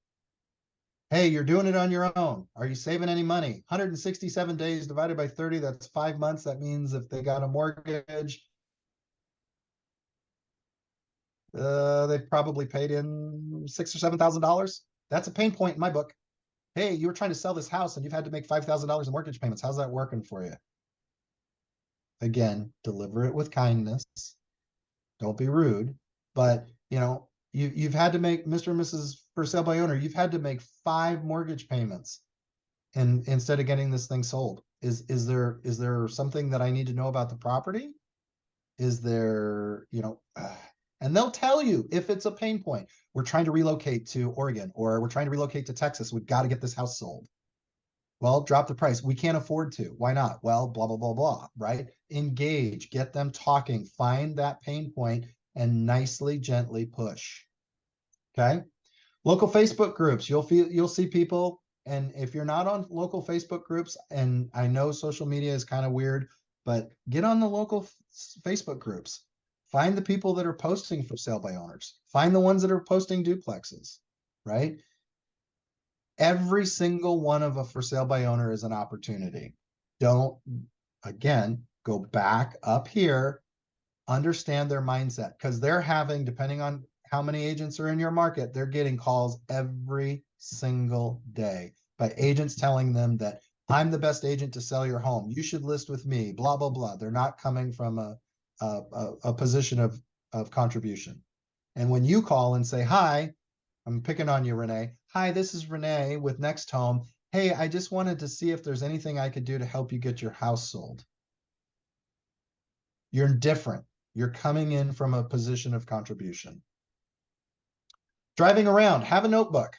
Hey, you're doing it on your own. Are you saving any money? 167 days divided by 30, that's 5 months. That means if they got a mortgage, they probably paid in $6,000 or $7,000. That's a pain point in my book. Hey, you were trying to sell this house and you've had to make $5,000 in mortgage payments. How's that working for you? Again, deliver it with kindness. Don't be rude. But you know, you've had to make, Mr. and Mrs. for sale by owner, you've had to make 5 mortgage payments and instead of getting this thing sold. Is there something that I need to know about the property? Is there, you know, and they'll tell you if it's a pain point. We're trying to relocate to Oregon, or we're trying to relocate to Texas. We've got to get this house sold. Well, drop the price. We can't afford to. Why not? Well, blah, blah, blah, blah, right? Engage, get them talking, find that pain point and nicely, gently push. Okay. Local Facebook groups. You'll see people. And if you're not on local Facebook groups, and I know social media is kind of weird, but get on the local Facebook groups. Find the people that are posting for sale by owners. Find the ones that are posting duplexes, right? Every single one of a for sale by owner is an opportunity. Don't, again, go back up here, understand their mindset, because they're having, depending on how many agents are in your market, they're getting calls every single day by agents telling them that I'm the best agent to sell your home. You should list with me, blah, blah, blah. They're not coming from a position of contribution. And when you call and say, hi, I'm picking on you, Renee. Hi, this is Renee with NextHome. Hey, I just wanted to see if there's anything I could do to help you get your house sold. You're different. You're coming in from a position of contribution. Driving around, have a notebook.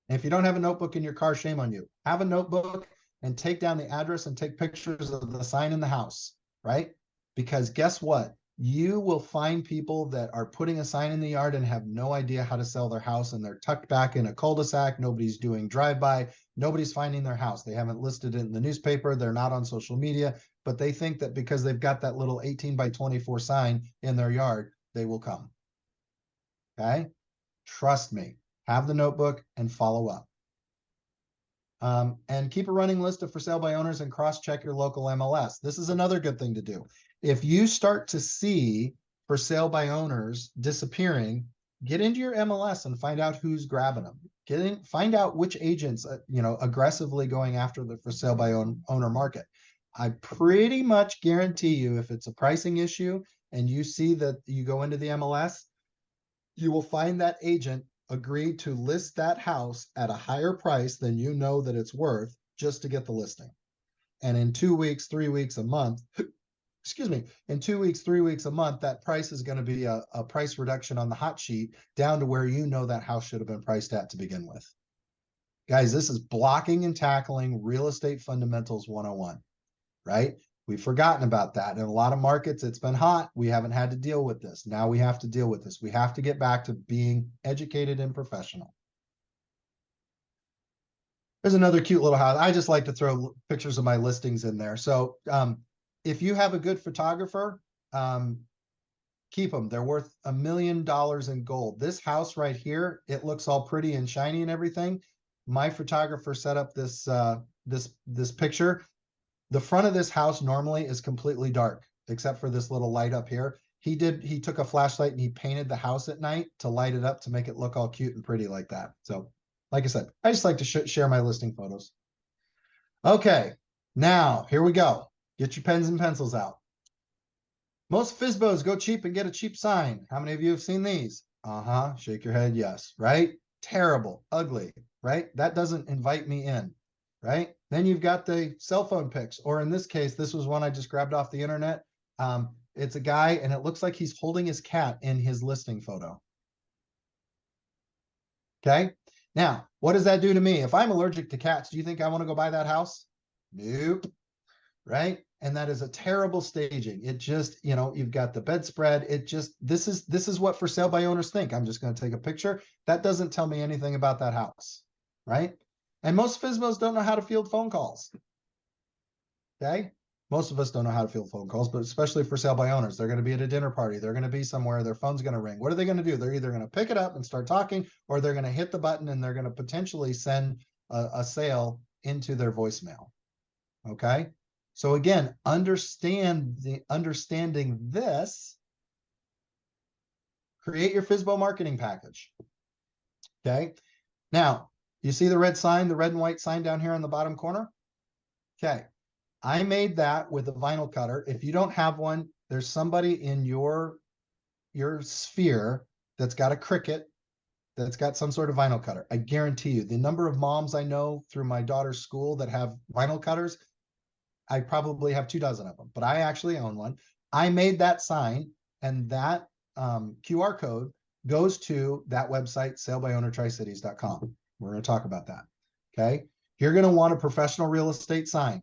And if you don't have a notebook in your car, shame on you. Have a notebook and take down the address and take pictures of the sign in the house, right? Because guess what? You will find people that are putting a sign in the yard and have no idea how to sell their house, and they're tucked back in a cul-de-sac. Nobody's doing drive-by. Nobody's finding their house. They haven't listed it in the newspaper. They're not on social media, but they think that because they've got that little 18 by 24 sign in their yard, they will come. Okay? Trust me. Have the notebook and follow up. And keep a running list of for sale by owners and cross-check your local MLS. This is another good thing to do. If you start to see for sale by owners disappearing, get into your MLS and find out who's grabbing them. Find out which agents, aggressively going after the for sale by owner market. I pretty much guarantee you, if it's a pricing issue and you see that you go into the MLS, you will find that agent agreed to list that house at a higher price than you know that it's worth just to get the listing. And in 2 weeks, 3 weeks, a month, excuse me, in 2 weeks, 3 weeks, a month, that price is going to be a price reduction on the hot sheet down to where you know that house should have been priced at to begin with. Guys, this is blocking and tackling real estate fundamentals 101, right? We've forgotten about that. In a lot of markets, it's been hot. We haven't had to deal with this. Now we have to deal with this. We have to get back to being educated and professional. There's another cute little house. I just like to throw pictures of my listings in there. So if you have a good photographer, keep them. They're worth $1 million in gold. This house right here, it looks all pretty and shiny and everything. My photographer set up this this picture. The front of this house normally is completely dark, except for this little light up here. He took a flashlight and he painted the house at night to light it up to make it look all cute and pretty like that. So, like I said, I just like to share my listing photos. Okay, now here we go. Get your pens and pencils out. Most FSBOs go cheap and get a cheap sign. How many of you have seen these? Shake your head, yes, right? Terrible, ugly, right? That doesn't invite me in, right? Then you've got the cell phone pics, or in this case, this was one I just grabbed off the internet. It's a guy, and it looks like he's holding his cat in his listing photo. Okay. Now, what does that do to me? If I'm allergic to cats, do you think I want to go buy that house? Nope. Right. And that is a terrible staging. It just, you know, you've got the bedspread. It just, this is what for sale by owners think. I'm just going to take a picture. That doesn't tell me anything about that house. Right. And most FSBOs don't know how to field phone calls. Okay. Most of us don't know how to field phone calls, but especially for sale by owners, they're going to be at a dinner party. They're going to be somewhere. Their phone's going to ring. What are they going to do? They're either going to pick it up and start talking, or they're going to hit the button and they're going to potentially send a sale into their voicemail. Okay. So again, understanding this, create your FSBO marketing package. Okay. Now, you see the red sign, the red and white sign down here in the bottom corner? Okay. I made that with a vinyl cutter. If you don't have one, there's somebody in your sphere that's got a Cricut, that's got some sort of vinyl cutter. I guarantee you, the number of moms I know through my daughter's school that have vinyl cutters, I probably have 24 of them, but I actually own one. I made that sign, and that QR code goes to that website, salebyownertricities.com. We're going to talk about that. Okay. You're going to want a professional real estate sign.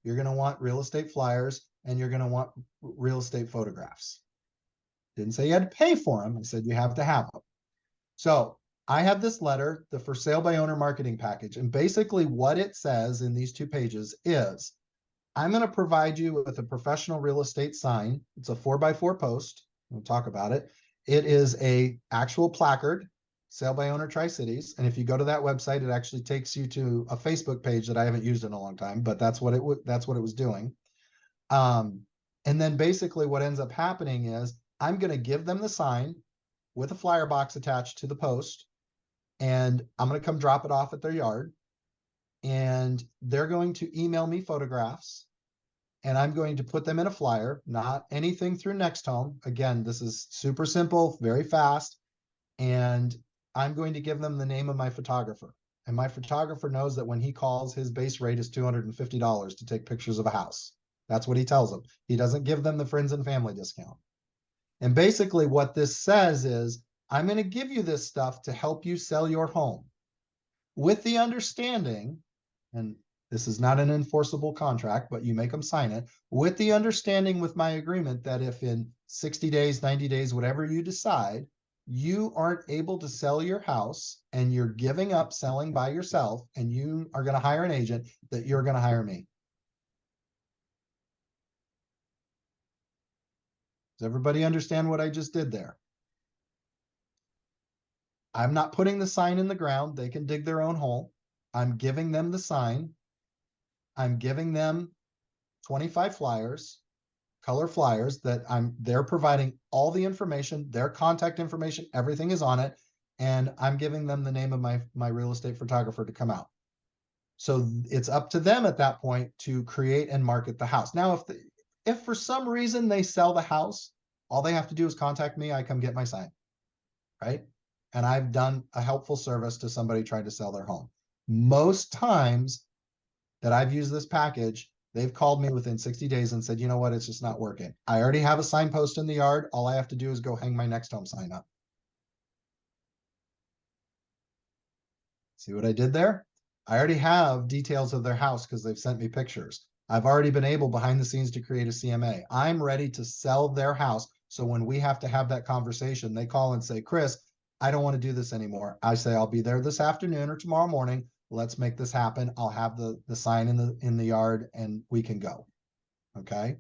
You're going to want real estate flyers, and you're going to want real estate photographs. Didn't say you had to pay for them. I said you have to have them. So I have this letter, the for sale by owner marketing package. And basically what it says in these 2 pages is, I'm going to provide you with a professional real estate sign. It's a 4x4 post. We'll talk about it. It is a actual placard, Sale by Owner Tri-Cities. And if you go to that website, it actually takes you to a Facebook page that I haven't used in a long time, but that's what it was doing. And then basically what ends up happening is I'm going to give them the sign with a flyer box attached to the post, and I'm going to come drop it off at their yard, and they're going to email me photographs, and I'm going to put them in a flyer, not anything through NextHome. Again, this is super simple, very fast. And I'm going to give them the name of my photographer. And my photographer knows that when he calls, his base rate is $250 to take pictures of a house. That's what he tells them. He doesn't give them the friends and family discount. And basically what this says is, I'm going to give you this stuff to help you sell your home, with the understanding, and this is not an enforceable contract, but you make them sign it, with the understanding with my agreement that if in 60 days, 90 days, whatever you decide, you aren't able to sell your house and you're giving up selling by yourself and you are going to hire an agent, that you're going to hire me. Does everybody understand what I just did there? I'm not putting the sign in the ground. They can dig their own hole. I'm giving them the sign. I'm giving them 25 flyers, color flyers that they're providing all the information, their contact information, everything is on it. And I'm giving them the name of my real estate photographer to come out. So it's up to them at that point to create and market the house. Now, if for some reason they sell the house, all they have to do is contact me. I come get my sign, right? And I've done a helpful service to somebody trying to sell their home. Most times that I've used this package, they've called me within 60 days and said, you know what, it's just not working. I already have a signpost in the yard. All I have to do is go hang my NextHome sign up. See what I did there? I already have details of their house because they've sent me pictures. I've already been able behind the scenes to create a CMA. I'm ready to sell their house. So when we have to have that conversation, they call and say, Chris, I don't want to do this anymore. I say, I'll be there this afternoon or tomorrow morning. Let's make this happen. I'll have the sign in the yard and we can go. Okay.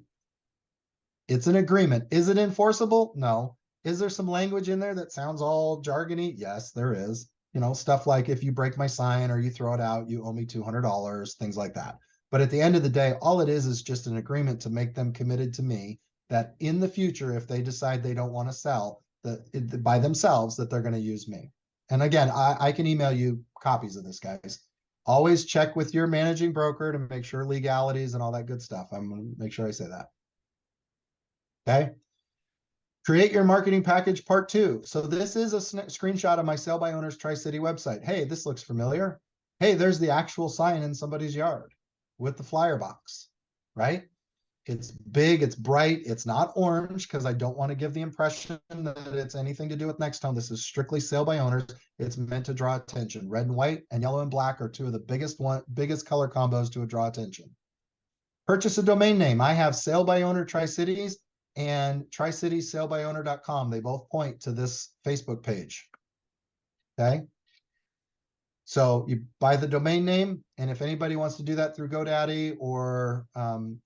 It's an agreement. Is it enforceable? No. Is there some language in there that sounds all jargony? Yes, there is. You know, stuff like if you break my sign or you throw it out, you owe me $200, things like that. But at the end of the day, all it is just an agreement to make them committed to me that in the future, if they decide they don't want to sell by themselves, that they're going to use me. And again, I can email you copies of this, guys. Always check with your managing broker to make sure legalities and all that good stuff. I'm going to make sure I say that. Okay. Create your marketing package part 2. So this is a screenshot of my Sale by Owners Tri-City website. Hey, this looks familiar. Hey, there's the actual sign in somebody's yard with the flyer box, right? It's big, it's bright, it's not orange because I don't want to give the impression that it's anything to do with NextHome. This is strictly sale by owners. It's meant to draw attention. Red and white and yellow and black are two of the biggest color combos to draw attention. Purchase a domain name. I have sale by owner Tri-Cities and tricitiessalebyowner.com. They both point to this Facebook page. Okay. So you buy the domain name, and if anybody wants to do that through GoDaddy or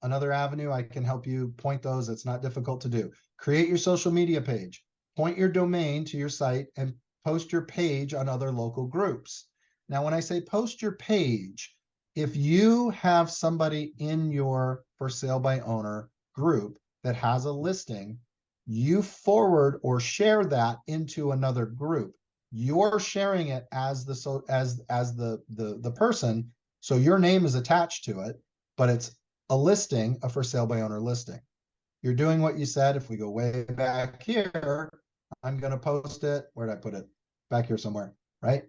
another avenue, I can help you point those. It's not difficult to do. Create your social media page. Point your domain to your site and post your page on other local groups. Now, when I say post your page, if you have somebody in your for sale by owner group that has a listing, you forward or share that into another group. You're sharing it as the person, so your name is attached to it, but it's a listing, a for sale by owner listing. You're doing what you said. If we go way back here, I'm going to post it. Where did I put it? Back here somewhere, right?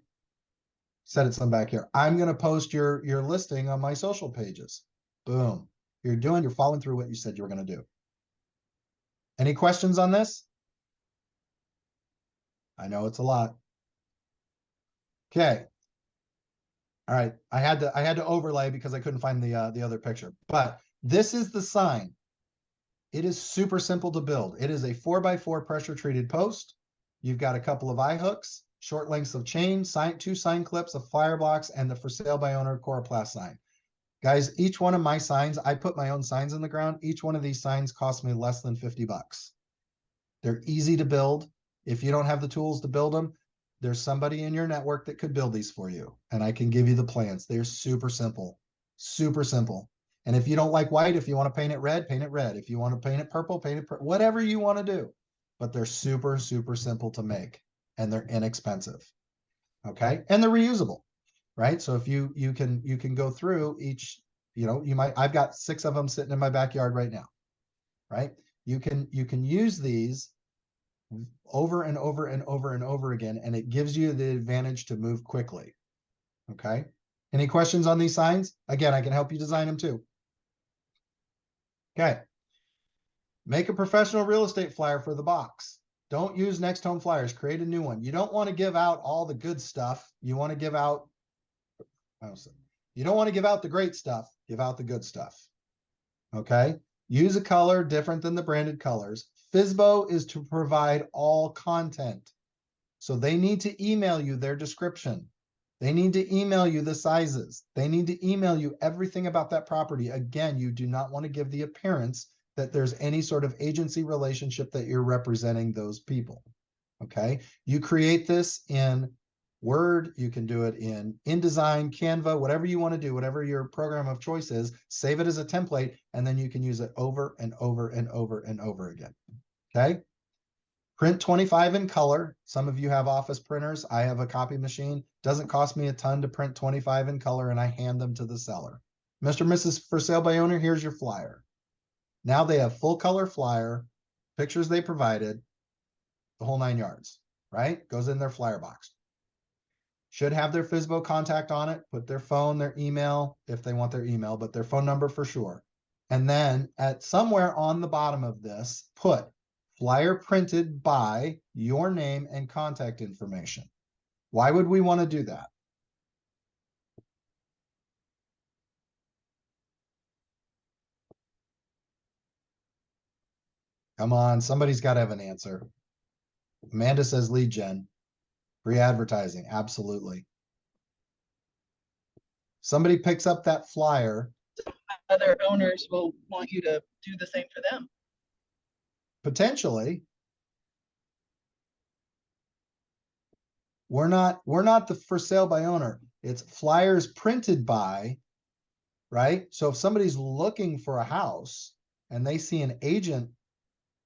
Set it some back here. I'm going to post your listing on my social pages. Boom. You're following through what you said you were going to do. Any questions on this? I know it's a lot. Okay. All right. I had to overlay because I couldn't find the other picture. But this is the sign. It is super simple to build. It is a 4x4 pressure treated post. You've got a couple of eye hooks, short lengths of chain, two sign clips, a flyer box, and the for sale by owner coroplast sign. Guys, each one of my signs, I put my own signs in the ground. Each one of these signs cost me less than 50 bucks. They're easy to build. If you don't have the tools to build them, there's somebody in your network that could build these for you, and I can give you the plans. They're super simple, super simple. And if you don't like white, if you want to paint it red, paint it red. If you want to paint it purple, paint it purple, whatever you want to do. But they're super, super simple to make, and they're inexpensive. Okay, and they're reusable, right? So if you can go through each, I've got 6 of them sitting in my backyard right now, right? You can use these over and over and over and over again, and it gives you the advantage to move quickly. Okay. Any questions on these signs? Again, I can help you design them too. Okay. Make a professional real estate flyer for the box. Don't use NextHome flyers. Create a new one. You don't want to give out all the good stuff. You want to give out, you don't want to give out the great stuff. Give out the good stuff. Okay. Use a color different than the branded colors. FSBO is to provide all content. So they need to email you their description. They need to email you the sizes. They need to email you everything about that property. Again, you do not want to give the appearance that there's any sort of agency relationship that you're representing those people. Okay. You create this in Word, you can do it in InDesign, Canva, whatever you want to do, whatever your program of choice is, save it as a template, and then you can use it over and over and over and over again. Okay. Print 25 in color. Some of you have office printers. I have a copy machine. Doesn't cost me a ton to print 25 in color, and I hand them to the seller. Mr. and Mrs. For sale by owner, here's your flyer. Now they have full color flyer, pictures they provided, the whole 9 yards, right? Goes in their flyer box. Should have their FSBO contact on it, put their phone, their email, if they want their email, but their phone number for sure. And then at somewhere on the bottom of this, put flyer printed by your name and contact information. Why would we want to do that? Come on, somebody's got to have an answer. Amanda says lead gen. Free advertising, absolutely. Somebody picks up that flyer. Other owners will want you to do the same for them. Potentially. We're not the for sale by owner. It's flyers printed by, right? So if somebody's looking for a house and they see an agent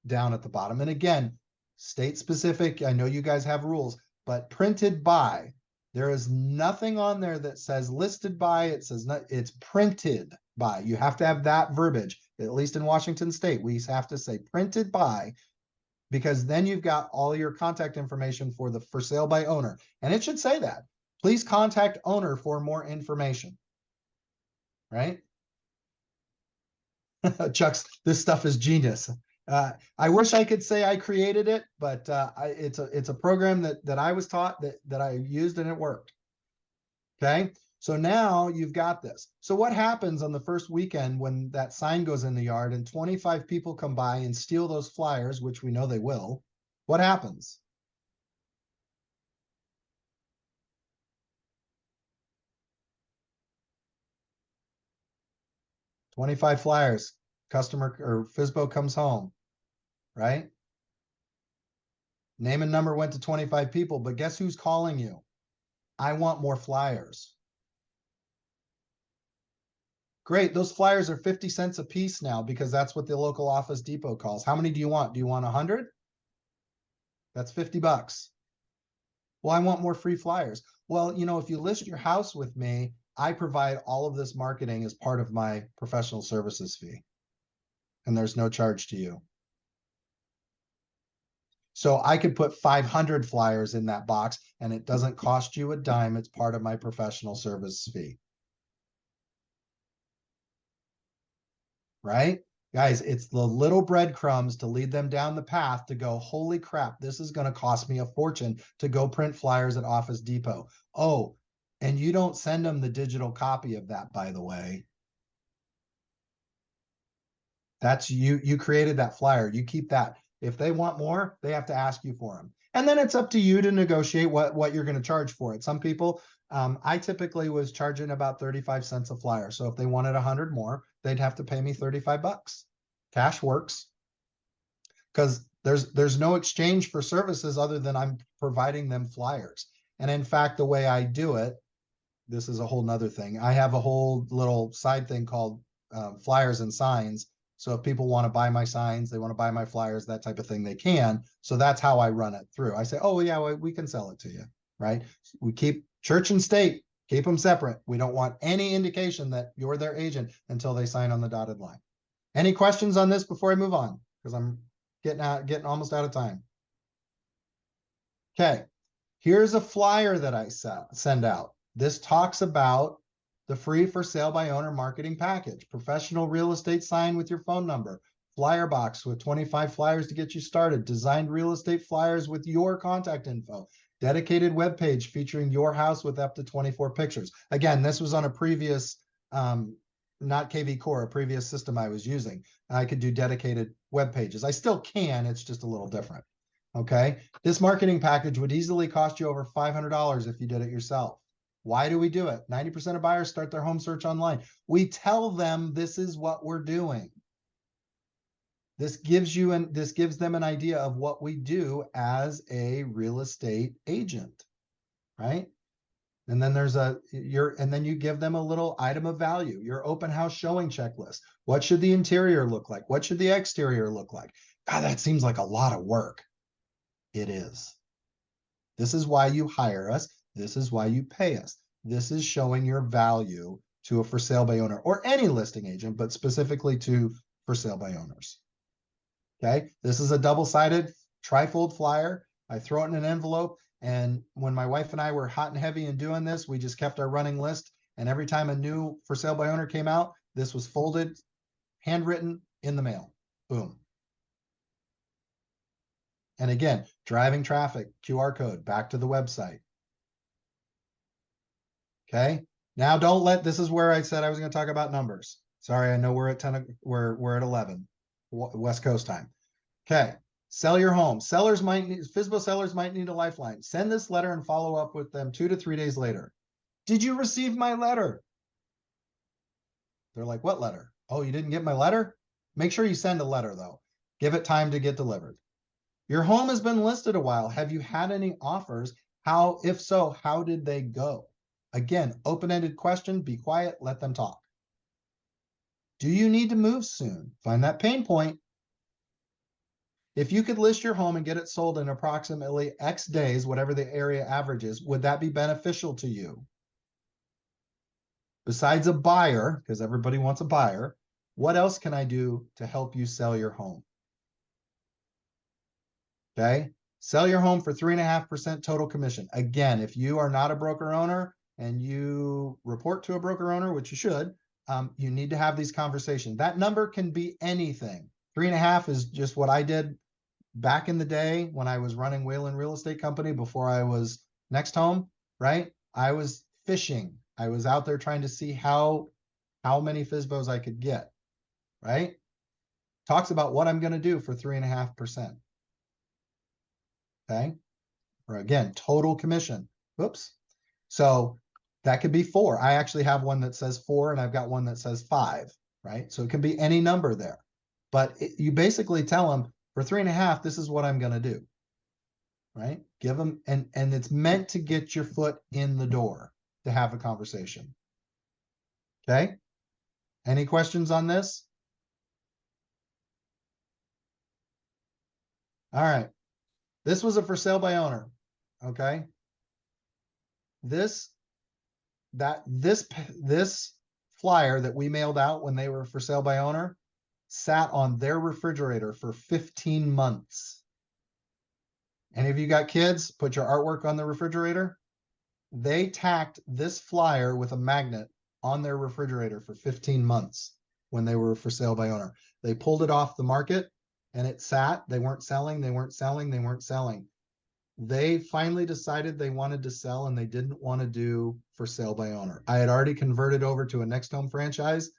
down at the bottom, and again, state specific, I know you guys have rules, but printed by, there is nothing on there that says listed by. It says not, it's printed by. You have to have that verbiage, at least in Washington State. We have to say printed by, because then you've got all your contact information for the for sale by owner. And it should say that. Please contact owner for more information. Right? Chuck's, this stuff is genius. I wish I could say I created it, but it's a program that I was taught that I used and it worked. Okay, so now you've got this. So what happens on the first weekend when that sign goes in the yard and 25 people come by and steal those flyers, which we know they will? What happens? $25 flyers, customer or FSBO comes home, right? Name and number went to 25 people, but guess who's calling you? I want more flyers. Great, those flyers are 50 cents a piece now because that's what the local Office Depot calls. How many do you want? Do you want 100? That's $50. Well, I want more free flyers. Well, you know, if you list your house with me, I provide all of this marketing as part of my professional services fee. And there's no charge to you. So I could put 500 flyers in that box and it doesn't cost you a dime. It's part of my professional service fee. Right? Guys, it's the little breadcrumbs to lead them down the path to go, holy crap, this is going to cost me a fortune to go print flyers at Office Depot. Oh, and you don't send them the digital copy of that, by the way. That's you created that flyer. You keep that. If they want more, they have to ask you for them. And then it's up to you to negotiate what you're going to charge for it. Some people, I typically was charging about 35 cents a flyer. So if they wanted 100 more, they'd have to pay me 35 bucks. Cash works because there's no exchange for services other than I'm providing them flyers. And in fact, the way I do it, this is a whole nother thing. I have a whole little side thing called flyers and signs. So if people want to buy my signs, they want to buy my flyers, that type of thing, they can. So that's how I run it through. I say, oh yeah, we can sell it to you, right? We keep church and state, keep them separate. We don't want any indication that you're their agent until they sign on the dotted line. Any questions on this before I move on? Because I'm getting almost out of time. Okay, here's a flyer that I send out. This talks about the free for sale by owner marketing package, professional real estate sign with your phone number, flyer box with 25 flyers to get you started, designed real estate flyers with your contact info, dedicated web page featuring your house with up to 24 pictures. Again, this was on a previous, not KV Core, a previous system I was using. I could do dedicated web pages. I still can, it's just a little different. Okay, this marketing package would easily cost you over $500 if you did it yourself. Why do we do it? 90% of buyers start their home search online. We tell them this is what we're doing. This gives them an idea of what we do as a real estate agent, right? And then then you give them a little item of value, your open house showing checklist. What should the interior look like? What should the exterior look like? God, that seems like a lot of work. It is. This is why you hire us. This is why you pay us. This is showing your value to a for sale by owner or any listing agent, but specifically to for sale by owners. Okay, this is a double-sided trifold flyer. I throw it in an envelope, and when my wife and I were hot and heavy in doing this, we just kept our running list, and every time a new for sale by owner came out, this was folded, handwritten, in the mail. Boom. And again, driving traffic, QR code, back to the website. Okay, now this is where I said I was going to talk about numbers. Sorry, I know we're at 10, we're at 11 West Coast time. Okay, sell your home. FSBO sellers might need a lifeline. Send this letter and follow up with them 2 to 3 days later. Did you receive my letter? They're like, what letter? Oh, you didn't get my letter? Make sure you send a letter though. Give it time to get delivered. Your home has been listed a while. Have you had any offers? If so, how did they go? Again, open-ended question, be quiet, let them talk. Do you need to move soon? Find that pain point. If you could list your home and get it sold in approximately X days, whatever the area average is, would that be beneficial to you? Besides a buyer, because everybody wants a buyer, what else can I do to help you sell your home? Okay, sell your home for 3.5% total commission. Again, if you are not a broker owner and you report to a broker owner, which you should, you need to have these conversations. That number can be anything. 3.5 is just what I did back in the day when I was running Whalen Real Estate Company before I was NextHome, right? I was fishing. I was out there trying to see how many FSBOs I could get, right? Talks about what I'm going to do for 3.5%. Okay. Or again, total commission. Whoops. So that could be 4. I actually have one that says 4 and I've got one that says 5, right? So it can be any number there, but you basically tell them for 3.5, this is what I'm going to do, right? Give them, and it's meant to get your foot in the door to have a conversation. Okay. Any questions on this? All right. This was a for sale by owner. Okay. This flyer that we mailed out when they were for sale by owner sat on their refrigerator for 15 months. Any of you got kids? Put your artwork on the refrigerator. They tacked this flyer with a magnet on their refrigerator for 15 months when they were for sale by owner. They pulled it off the market and it sat. They weren't selling. They weren't selling. They weren't selling. They finally decided they wanted to sell and they didn't want to do for sale by owner. I had already converted over to a NextHome franchise.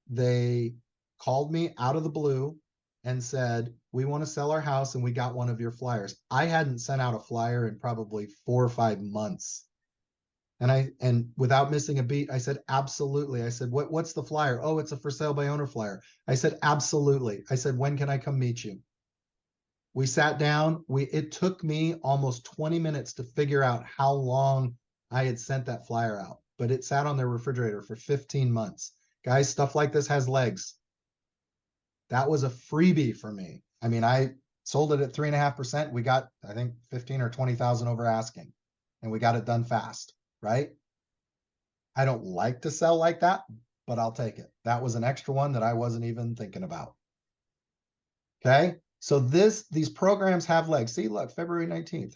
They called me out of the blue and said, we want to sell our house and we got one of your flyers. I hadn't sent out a flyer in probably 4 or 5 months. And without missing a beat, I said, absolutely. I said, what's the flyer? Oh, it's a for sale by owner flyer. I said, absolutely. I said, when can I come meet you? We sat down. It took me almost 20 minutes to figure out how long I had sent that flyer out, but it sat on their refrigerator for 15 months. Guys, stuff like this has legs. That was a freebie for me. I mean, I sold it at 3.5%. We got, I think, 15 or 20,000 over asking, and we got it done fast, right? I don't like to sell like that, but I'll take it. That was an extra one that I wasn't even thinking about. Okay. So these programs have legs. See, look, February 19th.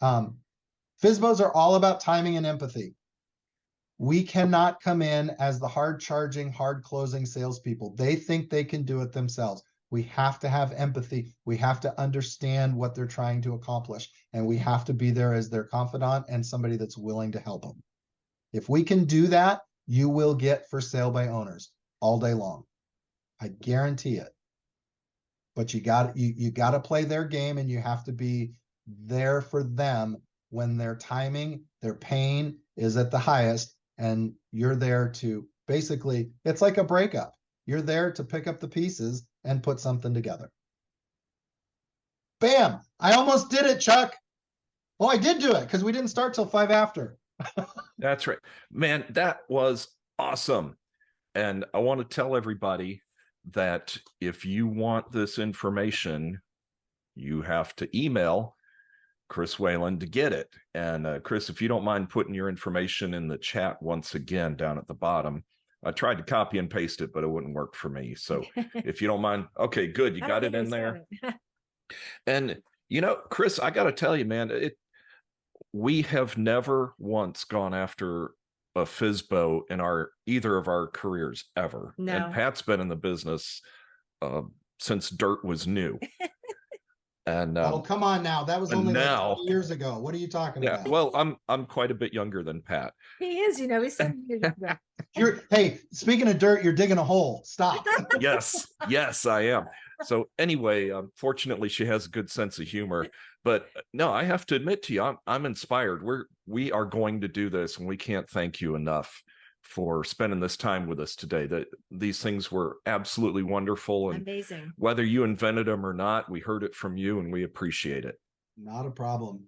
FSBOs are all about timing and empathy. We cannot come in as the hard charging, hard closing salespeople. They think they can do it themselves. We have to have empathy. We have to understand what they're trying to accomplish. And we have to be there as their confidant and somebody that's willing to help them. If we can do that, you will get for sale by owners all day long. I guarantee it. But you got to play their game, and you have to be there for them when their timing, their pain is at the highest, and you're there to basically, it's like a breakup. You're there to pick up the pieces and put something together. Bam! I almost did it, Chuck. Oh, I did do it because we didn't start till 5 after. That's right, man. That was awesome. And I want to tell everybody that if you want this information, you have to email Chris Whalen to get it. And Chris, if you don't mind putting your information in the chat once again down at the bottom. I tried to copy and paste it, but it wouldn't work for me. So if you don't mind, okay, good. You got it in there. And you know, Chris, I got to tell you, man, we have never once gone after a FSBO in either of our careers ever. No. And Pat's been in the business since dirt was new. And oh, come on now. That was only now, like 20 years ago. What are you talking about? Well, I'm quite a bit younger than Pat. He is, you know, he's 7 years ago. Hey, speaking of dirt, you're digging a hole. Stop. Yes, I am. So anyway, fortunately, she has a good sense of humor. But no, I have to admit to you, I'm inspired. We are going to do this, and we can't thank you enough for spending this time with us today. That these things were absolutely wonderful, and amazing. Whether you invented them or not, we heard it from you, and we appreciate it. Not a problem.